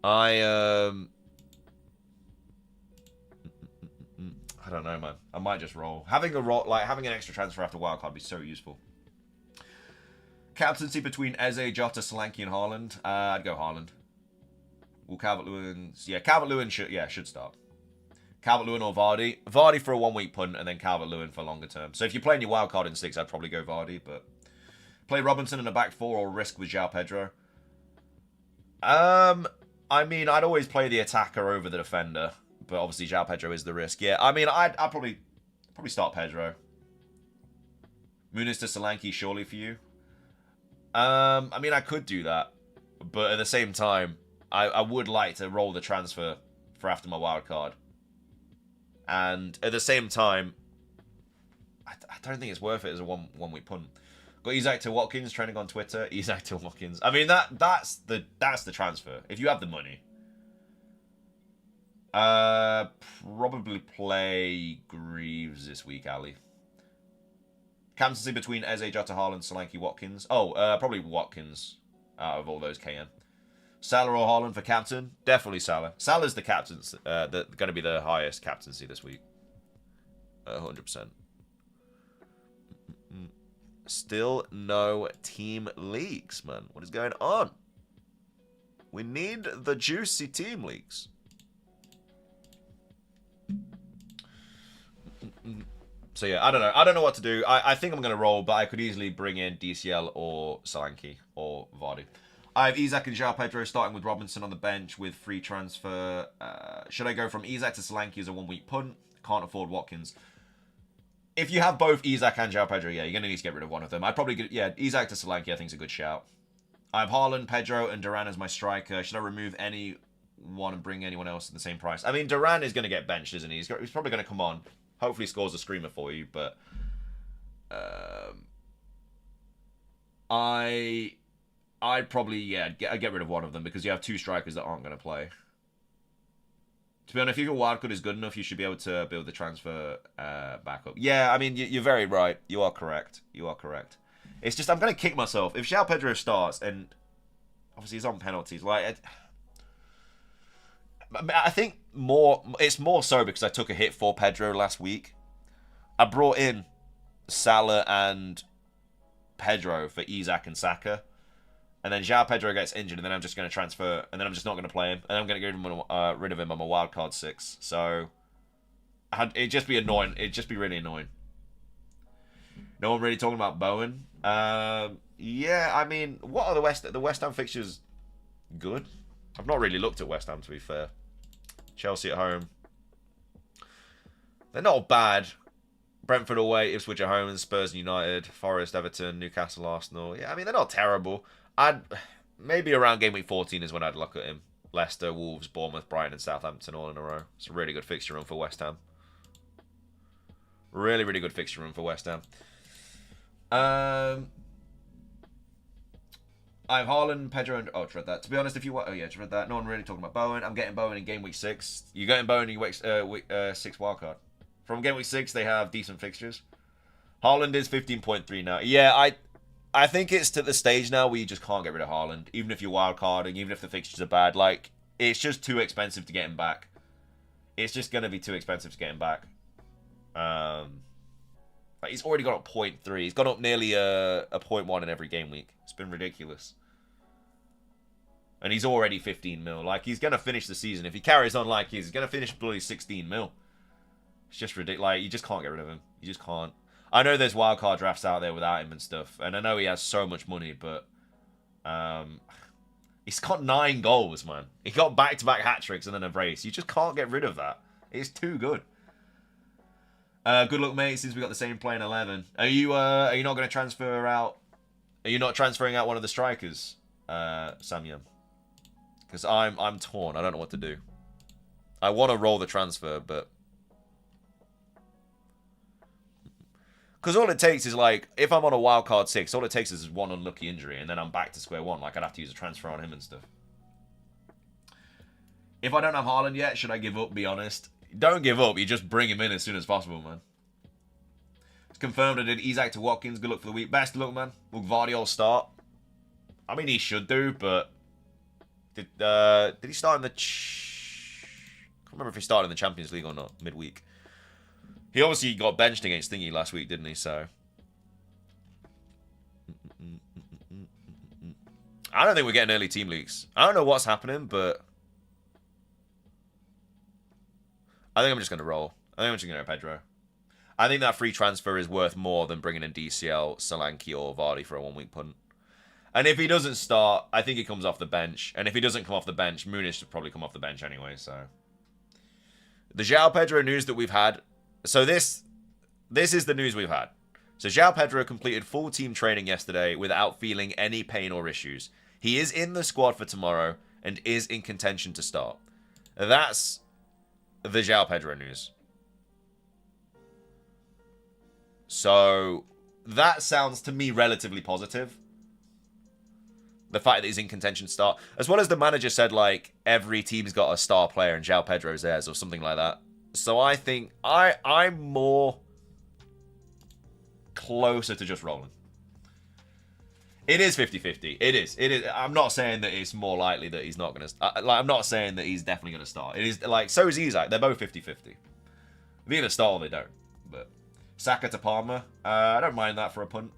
A: I don't know, man. I might just roll. Having an extra transfer after wildcard would be so useful. Captaincy between Eze, Jota, Solanke, and Haaland. I'd go Haaland. Will Calvert-Lewin? Yeah, Calvert-Lewin should start. Calvert-Lewin or Vardy. Vardy for a 1 week punt, and then Calvert-Lewin for longer term. So if you're playing your wildcard in 6, I'd probably go Vardy, but play Robinson in a back 4 or risk with Joao Pedro. I mean, I'd always play the attacker over the defender, but obviously Joao Pedro is the risk. Yeah, I mean, I'd probably start Pedro. Muniz to Solanke, surely for you. I mean, I could do that, but at the same time, I would like to roll the transfer for after my wildcard. And at the same time, I don't think it's worth it as a one week punt. Got Isak to Watkins trending on Twitter. Isak to Watkins. I mean that's the transfer. If you have the money. Probably play Greaves this week, Ali. Captaincy between Eze, Jota, Haaland, Solanke, Watkins. Oh, probably Watkins out of all those KM. Salah or Haaland for captain? Definitely Salah. Salah's the captain, going to be the highest captaincy this week. 100%. Still no team leaks, man. What is going on? We need the juicy team leaks. So yeah, I don't know. I don't know what to do. I think I'm going to roll, but I could easily bring in DCL or Solanke or Vardy. I have Isak and Joao Pedro starting with Robinson on the bench with free transfer. Should I go from Isak to Solanke as a 1 week punt? Can't afford Watkins. If you have both Isak and Joao Pedro, yeah, you're going to need to get rid of one of them. I'd probably get, yeah, Isak to Solanke I think is a good shout. I have Haaland, Pedro, and Duran as my striker. Should I remove anyone and bring anyone else at the same price? I mean, Duran is going to get benched, isn't he? He's probably going to come on. Hopefully scores a screamer for you, but I'd probably, yeah, get rid of one of them because you have 2 strikers that aren't going to play. To be honest, if your wildcard is good enough, you should be able to build the transfer back up. Yeah, I mean, you're very right. You are correct. You are correct. It's just, I'm going to kick myself. If Joao Pedro starts, and obviously he's on penalties, like, I think it's more so because I took a hit for Pedro last week. I brought in Salah and Pedro for Isak and Saka. And then Joao Pedro gets injured, and then I'm just going to transfer, and then I'm just not going to play him, and I'm going to get rid of him on my wildcard 6. So it'd just be annoying. It'd just be really annoying. No one really talking about Bowen. Yeah, I mean, what are the West Ham fixtures? Good. I've not really looked at West Ham, to be fair. Chelsea at home. They're not bad. Brentford away, Ipswich at home, and Spurs and United, Forest, Everton, Newcastle, Arsenal. Yeah, I mean, they're not terrible. Maybe around game week 14 is when I'd look at him. Leicester, Wolves, Bournemouth, Brighton, and Southampton all in a row. It's a really good fixture run for West Ham. Really, really good fixture run for West Ham. I have Haaland, Pedro, and... Oh, I read that. To be honest, if you want... Oh, yeah, I read that. No one really talking about Bowen. I'm getting Bowen in game week 6. You're getting Bowen in week 6 wildcard. From game week 6, they have decent fixtures. Haaland is 15.3 now. Yeah, I think it's to the stage now where you just can't get rid of Haaland, even if you're wildcarding, even if the fixtures are bad. Like, it's just too expensive to get him back. It's just going to be too expensive to get him back. Like, he's already got up 0.3. He's got up nearly a 0.1 in every game week. It's been ridiculous. And he's already 15 mil. Like, he's going to finish the season. If he carries on like he's going to finish bloody 16 mil. It's just ridiculous. Like, you just can't get rid of him. You just can't. I know there's wildcard drafts out there without him and stuff. And I know he has so much money, but... he's got 9 goals, man. He got back-to-back hat-tricks and then a brace. You just can't get rid of that. It's too good. Good luck, mate, since we got the same play in 11. Are you not going to transfer out... Are you not transferring out one of the strikers, Samyam? Because I'm torn. I don't know what to do. I want to roll the transfer, but... Because all it takes is, like, if I'm on a wildcard 6, all it takes is one unlucky injury, and then I'm back to square one. Like, I'd have to use a transfer on him and stuff. If I don't have Haaland yet, should I give up? Be honest. Don't give up. You just bring him in as soon as possible, man. It's confirmed I did Isak to Watkins. Good luck for the week. Best of luck, man. Will Gvardiol start? I mean, he should do, but... Did he start in the... I can't remember if he started in the Champions League or not, midweek. He obviously got benched against Thingy last week, didn't he? So... I don't think we're getting early team leaks. I don't know what's happening, but... I think I'm just going to roll. I think I'm just going to go Pedro. I think that free transfer is worth more than bringing in DCL, Solanke, or Vardy for a one-week punt. And if he doesn't start, I think he comes off the bench. And if he doesn't come off the bench, Muniz should probably come off the bench anyway, so... The Joao Pedro news that we've had... So this is the news we've had. So Joao Pedro completed full team training yesterday without feeling any pain or issues. He is in the squad for tomorrow and is in contention to start. That's the Joao Pedro news. So that sounds to me relatively positive. The fact that he's in contention to start. As well as the manager said, like, every team's got a star player and Joao Pedro's theirs or something like that. So I think I'm more closer to just rolling. It is 50-50. It is. I'm not saying that it's more likely that he's not going to... I'm not saying that he's definitely going to start. It is, like, so is Isak. They're both 50-50. They either start or they don't. But Saka to Palmer. I don't mind that for a punt.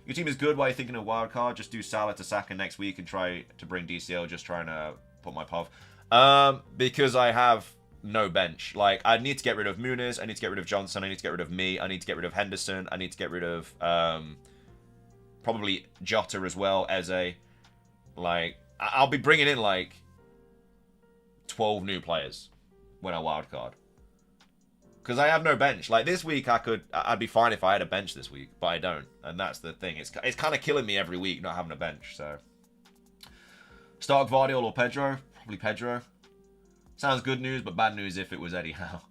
A: Your team is good while you're thinking of wildcard. Just do Salah to Saka next week and try to bring DCL. Just trying to put my POV. Because I have no bench. Like, I need to get rid of Muniz. I need to get rid of Johnson. I need to get rid of me. I need to get rid of Henderson. I need to get rid of... probably Jota as well as a... Like, I'll be bringing in, like, 12 new players when I wildcard. Because I have no bench. Like, this week, I'd be fine if I had a bench this week, but I don't. And that's the thing. It's kind of killing me every week not having a bench, so... Start Gvardiol or Pedro? Probably Pedro. Sounds good news, but bad news if it was Eddie Howe.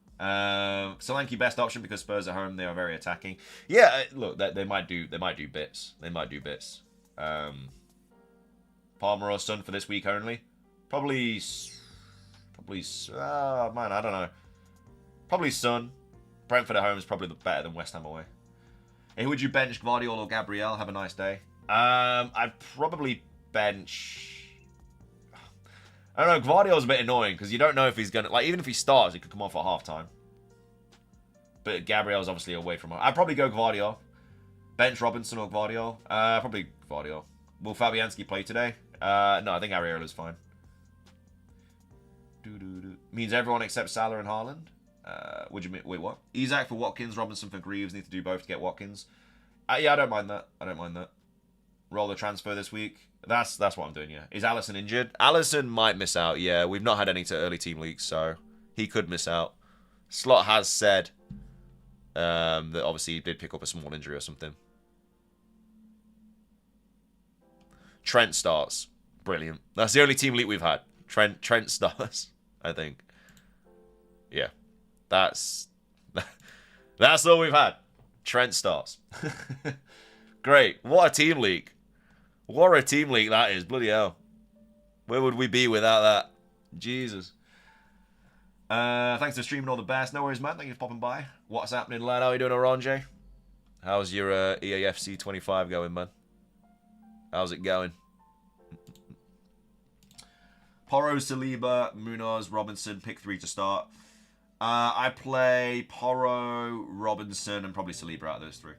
A: Solanke best option because Spurs at home, they are very attacking. Yeah, look, they might do bits. They might do bits. Palmer or Son for this week only. Probably Probably, man, I don't know. Probably Son. Brentford at home is probably better than West Ham away. Hey, who would you bench, Guardiola or Gabriel? Have a nice day. I'd probably bench... I don't know, Guardiola's a bit annoying because you don't know if he's going to... Like, even if he starts, he could come off at half-time. But Gabriel's obviously away from home. I'd probably go Guardiola. Bench Robinson or Guardiola. Probably Guardiola. Will Fabianski play today? No, I think Ariola's fine. Means everyone except Salah and Haaland. Would you mean? Wait, what? Isak for Watkins, Robinson for Greaves. Need to do both to get Watkins. Yeah, I don't mind that. I don't mind that. Roll the transfer this week. That's what I'm doing, yeah. Is Alisson injured? Alisson might miss out, yeah. We've not had any to early team leaks, so he could miss out. Slot has said that obviously he did pick up a small injury or something. Trent starts. Brilliant. That's the only team leak we've had. Trent starts, I think. Yeah. That's all we've had. Trent starts. Great. What a team leak. What a team leak that is. Bloody hell. Where would we be without that? Jesus. Thanks for streaming, all the best. No worries, man. Thank you for popping by. What's happening, lad? How are you doing, Orange? How's your EAFC 25 going, man? How's it going? Porro, Saliba, Munoz, Robinson. Pick 3 to start. I play Porro, Robinson, and probably Saliba out of those 3.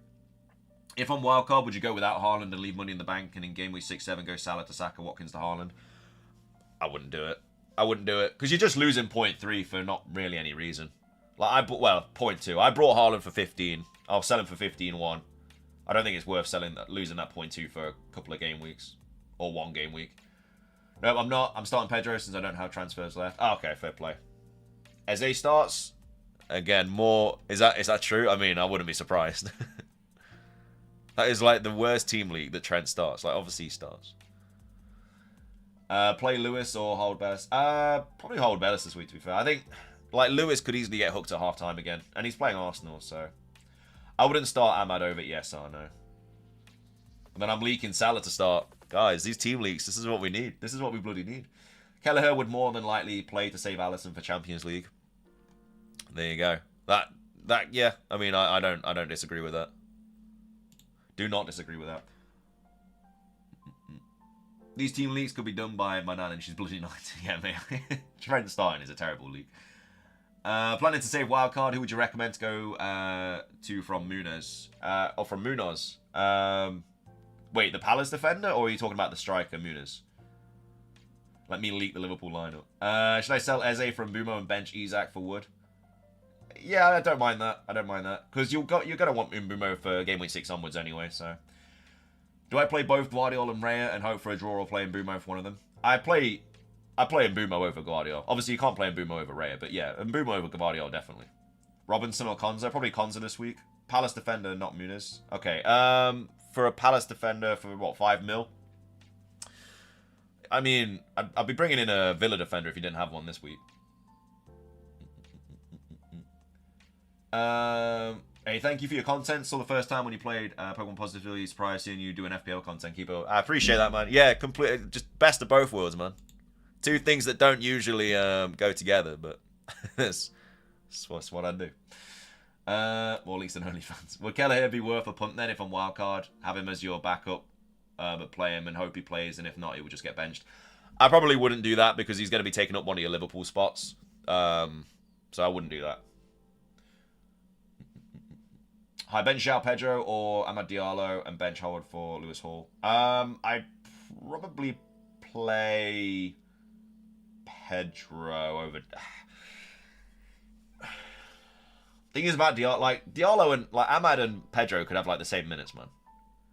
A: If on wildcard, would you go without Haaland and leave money in the bank, and in game week 6-7 go Salah to Saka, Watkins to Haaland? I wouldn't do it. I wouldn't do it because you're just losing 0.3 for not really any reason. Like 0.2. I brought Haaland for 15. I'll sell him for 15-1. I don't think it's worth losing that 0.2 for a couple of game weeks or 1 game week. No, I'm not. I'm starting Pedro since I don't have transfers left. Oh, okay, fair play. Eze starts again. More is that true? I mean, I wouldn't be surprised. That is like the worst team league that Trent starts. Like obviously he starts. Play Lewis or hold Bellis? Probably hold Bellis this week, to be fair. I think like Lewis could easily get hooked at half-time again. And he's playing Arsenal, so I wouldn't start Ahmad over yes or no. And then I'm leaking Salah to start. Guys, these team leaks, this is what we need. This is what we bloody need. Kelleher would more than likely play to save Alisson for Champions League. There you go. That yeah, I mean I don't disagree with that. Do not disagree with that. These team leaks could be done by my nan and she's bloody 90. Yeah, man. Trent starting is a terrible leak. Planning to save wildcard. Who would you recommend to go to from Munoz? Or from Munoz? Wait, the Palace defender? Or are you talking about the striker, Munoz? Let me leak the Liverpool lineup. Should I sell Eze from Bumo and bench Isak for Wood? Yeah, I don't mind that. I don't mind that. Because you're going to want Mbumo for game week 6 onwards anyway, so... Do I play both Guardiola and Raya and hope for a draw or play Mbumo for one of them? I play Mbumo over Guardiola. Obviously, you can't play Mbumo over Raya, but yeah, Mbumo over Guardiola, definitely. Robinson or Konza? Probably Konza this week. Palace defender, not Muniz. Okay, for a Palace defender for, what, 5 mil? I mean, I'd be bringing in a Villa defender if you didn't have one this week. Hey, thank you for your content. Saw the first time when you played Pokemon Positively. Surprised seeing you doing FPL content. Keep it. I appreciate that, man. Yeah, completely. Just best of both worlds, man. Two things that don't usually go together, but that's what I do. Well, at least in OnlyFans. Would Kelleher be worth a punt then if on wildcard? Have him as your backup, but play him and hope he plays, and if not, he would just get benched. I probably wouldn't do that because he's going to be taking up one of your Liverpool spots. So I wouldn't do that. Hi, bench Joao Pedro or Amad Diallo and bench Howard for Lewis Hall. I'd probably play Pedro over... Thing is about Diallo, like Diallo and like Amad and Pedro could have like the same minutes, man.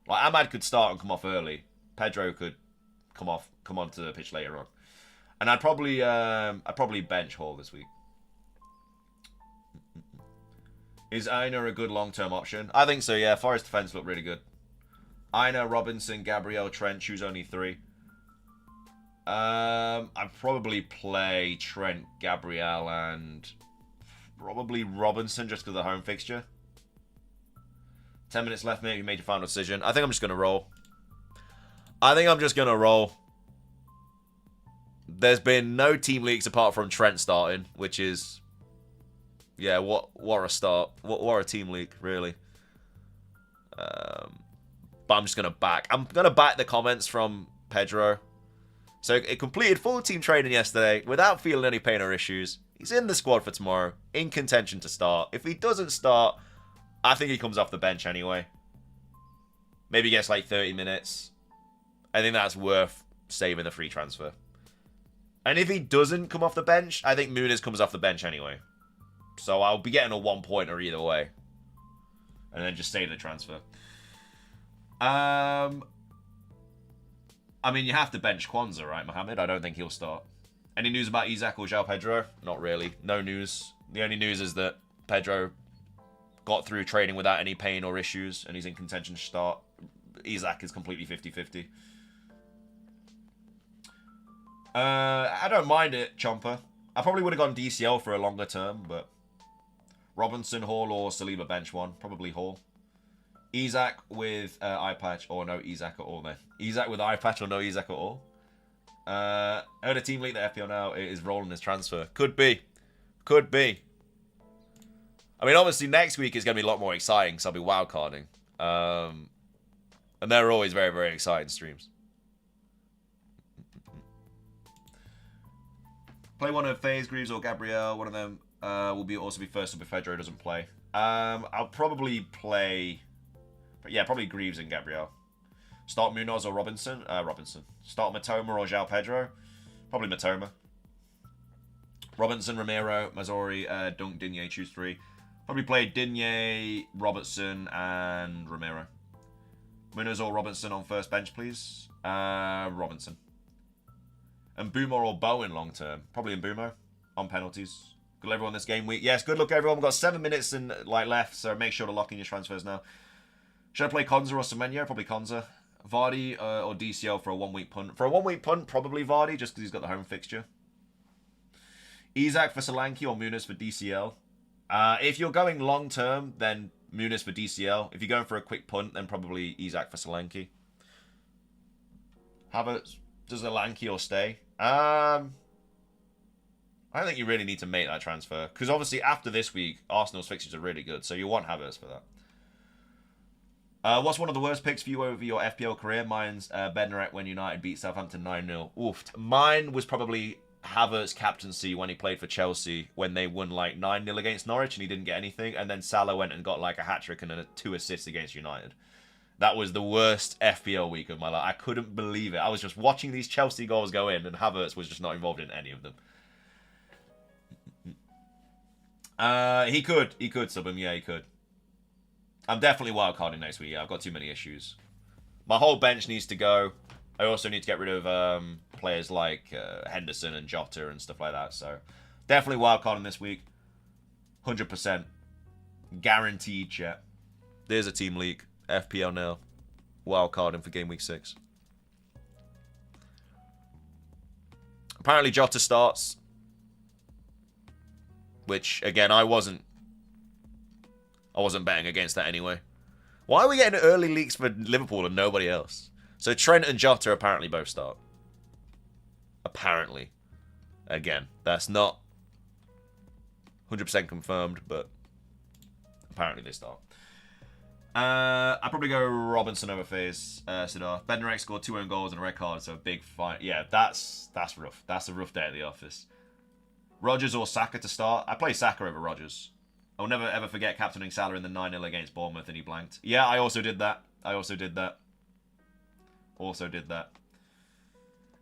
A: Like Amad could start and come off early. Pedro could come onto the pitch later on. And I'd probably bench Hall this week. Is Aina a good long-term option? I think so, yeah. Forest defense look really good. Aina, Robinson, Gabriel, Trent. Choose only 3. I'd probably play Trent, Gabriel, and probably Robinson just because of the home fixture. 10 minutes left, mate. You made your final decision. I think I'm just going to roll. There's been no team leaks apart from Trent starting, which is, yeah, what a start. What a team leak, really. But I'm just gonna back. I'm gonna back the comments from Pedro. So it completed full team training yesterday without feeling any pain or issues. He's in the squad for tomorrow, in contention to start. If he doesn't start, I think he comes off the bench anyway. Maybe gets like 30 minutes. I think that's worth saving the free transfer. And if he doesn't come off the bench, I think Muniz comes off the bench anyway. So I'll be getting a 1-pointer either way. And then just save the transfer. I mean, you have to bench Kwanzaa, right, Mohamed? I don't think he'll start. Any news about Isak or Joao Pedro? Not really. No news. The only news is that Pedro got through training without any pain or issues, and he's in contention to start. Isak is completely 50-50. I don't mind it, Chomper. I probably would have gone DCL for a longer term, but Robinson, Hall, or Saliba bench one. Probably Hall. Isak with eye patch or no Isak at all then. Isak with eye patch or no Isak at all. I heard a team leak that FPL Now is rolling his transfer. Could be. Could be. I mean, obviously next week is going to be a lot more exciting because I'll be wildcarding. And they're always very, very exciting streams. Play one of FaZe, Greaves, or Gabriel. One of them will also be first up if Pedro doesn't play. I'll probably play... But yeah, probably Greaves and Gabriel. Start Munoz or Robinson? Robinson. Start Matoma or Joao Pedro? Probably Matoma. Robinson, Romero, Mazzori, Dunk, Digne, choose 3. Probably play Digne, Robertson, and Romero. Munoz or Robinson on first bench, please. Robinson. And Boomer or Bowen long term. Probably in Boomer on penalties. Good luck everyone this game week. Yes, good luck everyone. We've got 7 minutes and left, so make sure to lock in your transfers now. Should I play Konza or Semenyo? Probably Konza. Vardy or DCL for a 1-week punt. For a 1-week punt, probably Vardy, just because he's got the home fixture. Isak for Solanke or Muniz for DCL. If you're going long term, then Muniz for DCL. If you're going for a quick punt, then probably Isak for Solanke. Havertz, does Solanke or stay? I don't think you really need to make that transfer. Because obviously after this week, Arsenal's fixtures are really good. So you want Havertz for that. What's one of the worst picks for you over your FPL career? Mine's Bednarek when United beat Southampton 9-0. Oof. Mine was probably Havertz' captaincy when he played for Chelsea when they won like 9-0 against Norwich and he didn't get anything. And then Salah went and got like a hat-trick and 2 assists against United. That was the worst FPL week of my life. I couldn't believe it. I was just watching these Chelsea goals go in and Havertz was just not involved in any of them. He could sub him. Yeah, he could. I'm definitely wildcarding next week. Yeah, I've got too many issues. My whole bench needs to go. I also need to get rid of players like Henderson and Jota and stuff like that. So definitely wildcarding this week. 100%. Guaranteed, chat. There's a team leak. FPL Now. Wildcarding for Game Week 6. Apparently Jota starts. Which, again, I wasn't betting against that anyway. Why are we getting early leaks for Liverpool and nobody else? So Trent and Jota apparently both start. Apparently. Again, that's not 100% confirmed, but apparently they start. I'd probably go Robinson over FaZe, Sidar. Bednarek scored 2 own goals and a red card, so a big fight. Yeah, that's rough. That's a rough day at the office. Rodgers or Saka to start? I play Saka over Rodgers. I'll never ever forget captaining Salah in the 9-0 against Bournemouth and he blanked. Yeah, I also did that.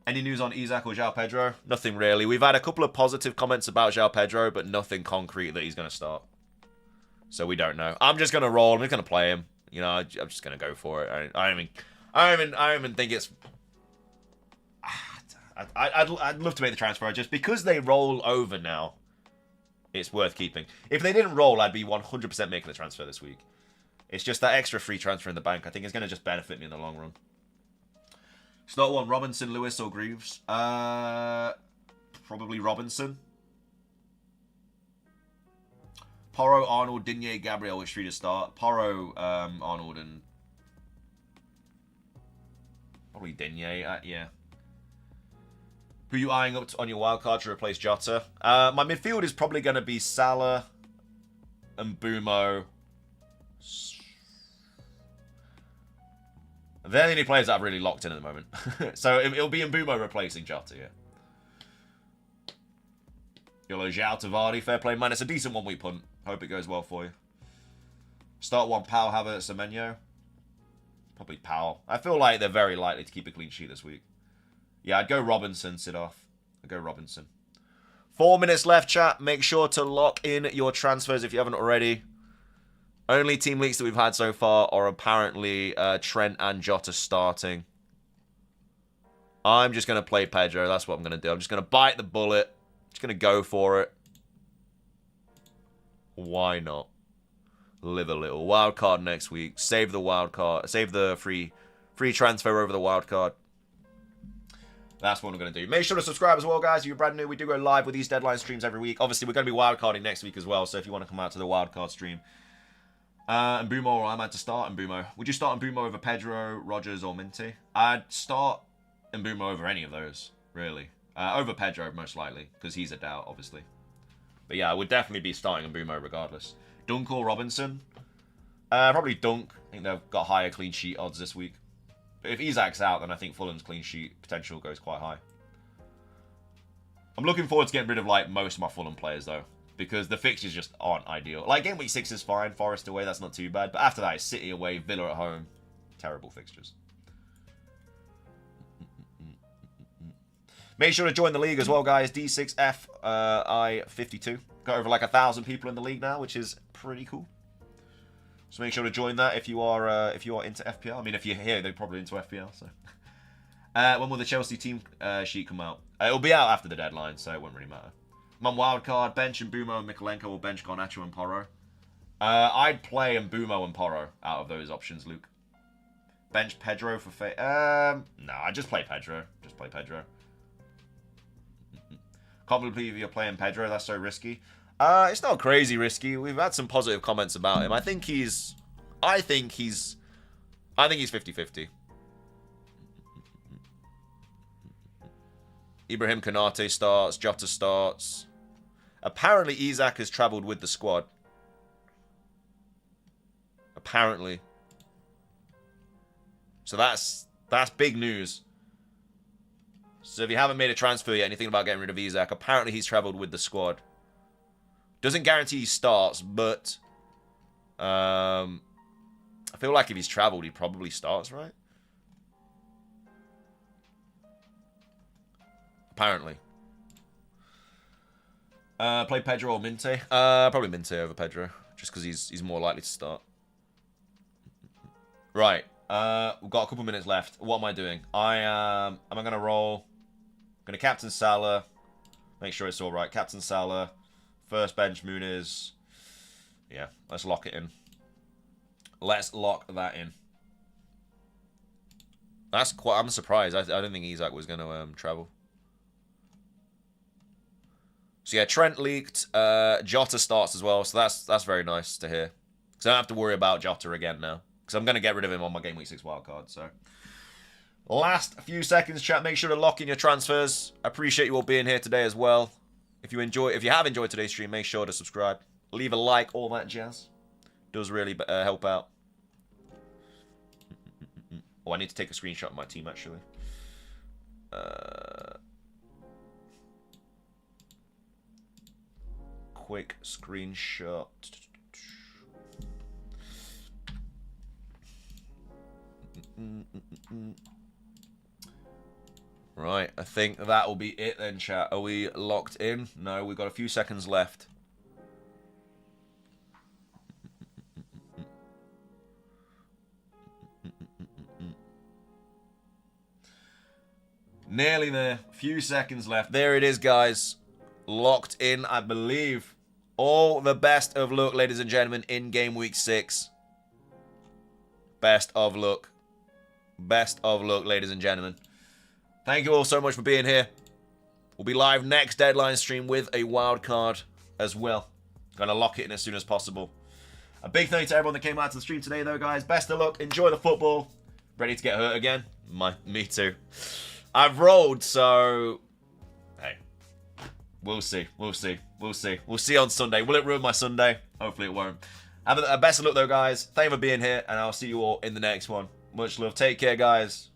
A: Any news on Isak or Joao Pedro? Nothing really. We've had a couple of positive comments about Joao Pedro, but nothing concrete that he's going to start. So we don't know. I'm just going to roll. I'm just going to play him. You know, I'm just going to go for it. I don't even think it's... I'd love to make the transfer. Just because they roll over now, it's worth keeping. If they didn't roll, I'd be 100% making the transfer this week. It's just that extra free transfer in the bank. I think it's going to just benefit me in the long run. Start one, Robinson, Lewis, or Greaves? Probably Robinson. Porro, Arnold, Digne, Gabriel, which 3 to start? Porro, Arnold, and... probably Digne, yeah. Who are you eyeing up on your wildcard to replace Jota? My midfield is probably going to be Salah and Bumo. They're the only players that I've really locked in at the moment. So it'll be Mbumo replacing Jota, yeah. YOLO Joao to Vardy. Fair play, man. It's a decent one-week punt. Hope it goes well for you. Start one, Powell, Havertz, Semenyo. Probably Powell. I feel like they're very likely to keep a clean sheet this week. Yeah, I'd go Robinson, Sidoff. I'd go Robinson. 4 minutes left, chat. Make sure to lock in your transfers if you haven't already. Only team leaks that we've had so far are apparently Trent and Jota starting. I'm just going to play Pedro. That's what I'm going to do. I'm just going to bite the bullet. Just going to go for it. Why not? Live a little. Wild card next week. Save the wild card. Save the free transfer over the wild card. That's what I'm going to do. Make sure to subscribe as well, guys. If you're brand new, we do go live with these deadline streams every week. Obviously, we're going to be wildcarding next week as well. So if you want to come out to the wildcard stream. And Mbumo, or I'm at to start Mbumo. Would you start Mbumo over Pedro, Rogers, or Minty? I'd start Mbumo over any of those, really. Over Pedro, most likely, because he's a doubt, obviously. But yeah, I would definitely be starting Mbumo regardless. Dunk or Robinson? Probably Dunk. I think they've got higher clean sheet odds this week. But if Isak's out, then I think Fulham's clean sheet potential goes quite high. I'm looking forward to getting rid of like most of my Fulham players, though. Because the fixtures just aren't ideal. Like, Game Week 6 is fine. Forest away, that's not too bad. But after that, it's City away, Villa at home. Terrible fixtures. Make sure to join the league as well, guys. D6FI52. Got over like 1,000 people in the league now, which is pretty cool. So make sure to join that if you are into FPL. I mean, if you're here, they're probably into FPL. So, when will the Chelsea team sheet come out? It'll be out after the deadline, so it won't really matter. I'm on wildcard, bench Mbumo and Mikolenko, or bench Garnacho and Porro. I'd play Mbumo and Porro out of those options, Luke. Bench Pedro for no, I just play Pedro. Just play Pedro. Can't believe you're playing Pedro. That's so risky. It's not crazy risky. We've had some positive comments about him. I think he's 50-50. Ibrahim Konate starts. Jota starts. Apparently, Isak has travelled with the squad. Apparently. So that's big news. So if you haven't made a transfer yet, anything about getting rid of Isak, apparently he's travelled with the squad. Doesn't guarantee he starts, but I feel like if he's travelled, he probably starts, right? Apparently. Play Pedro or Minte? Probably Minte over Pedro, just because he's more likely to start. Right. We've got a couple minutes left. What am I doing? Am I going to roll? I'm going to captain Salah. Make sure it's all right. Captain Salah. First bench, Muniz. Yeah, let's lock it in. Let's lock that in. That's quite... I'm surprised. I don't think Isak was going to travel. So yeah, Trent leaked. Jota starts as well, so that's very nice to hear. Because I don't have to worry about Jota again now. Because I'm going to get rid of him on my Game Week 6 wildcard, so... Last few seconds, chat. Make sure to lock in your transfers. I appreciate you all being here today as well. If you have enjoyed today's stream, make sure to subscribe. Leave a like, all that jazz. Does really help out. Oh, I need to take a screenshot of my team, actually. Quick screenshot. Right, I think that will be it then, chat. Are we locked in? No, we've got a few seconds left. Nearly there. Few seconds left. There it is, guys. Locked in, I believe. All the best of luck, ladies and gentlemen, in Game Week 6. Best of luck. Best of luck, ladies and gentlemen. Thank you all so much for being here. We'll be live next deadline stream with a wild card as well. Gonna lock it in as soon as possible. A big thank you to everyone that came out to the stream today, though, guys. Best of luck. Enjoy the football. Ready to get hurt again? Me too. I've rolled, so We'll see. We'll see. We'll see. We'll see on Sunday. Will it ruin my Sunday? Hopefully it won't. Have a best of luck though, guys. Thank you for being here, and I'll see you all in the next one. Much love. Take care, guys.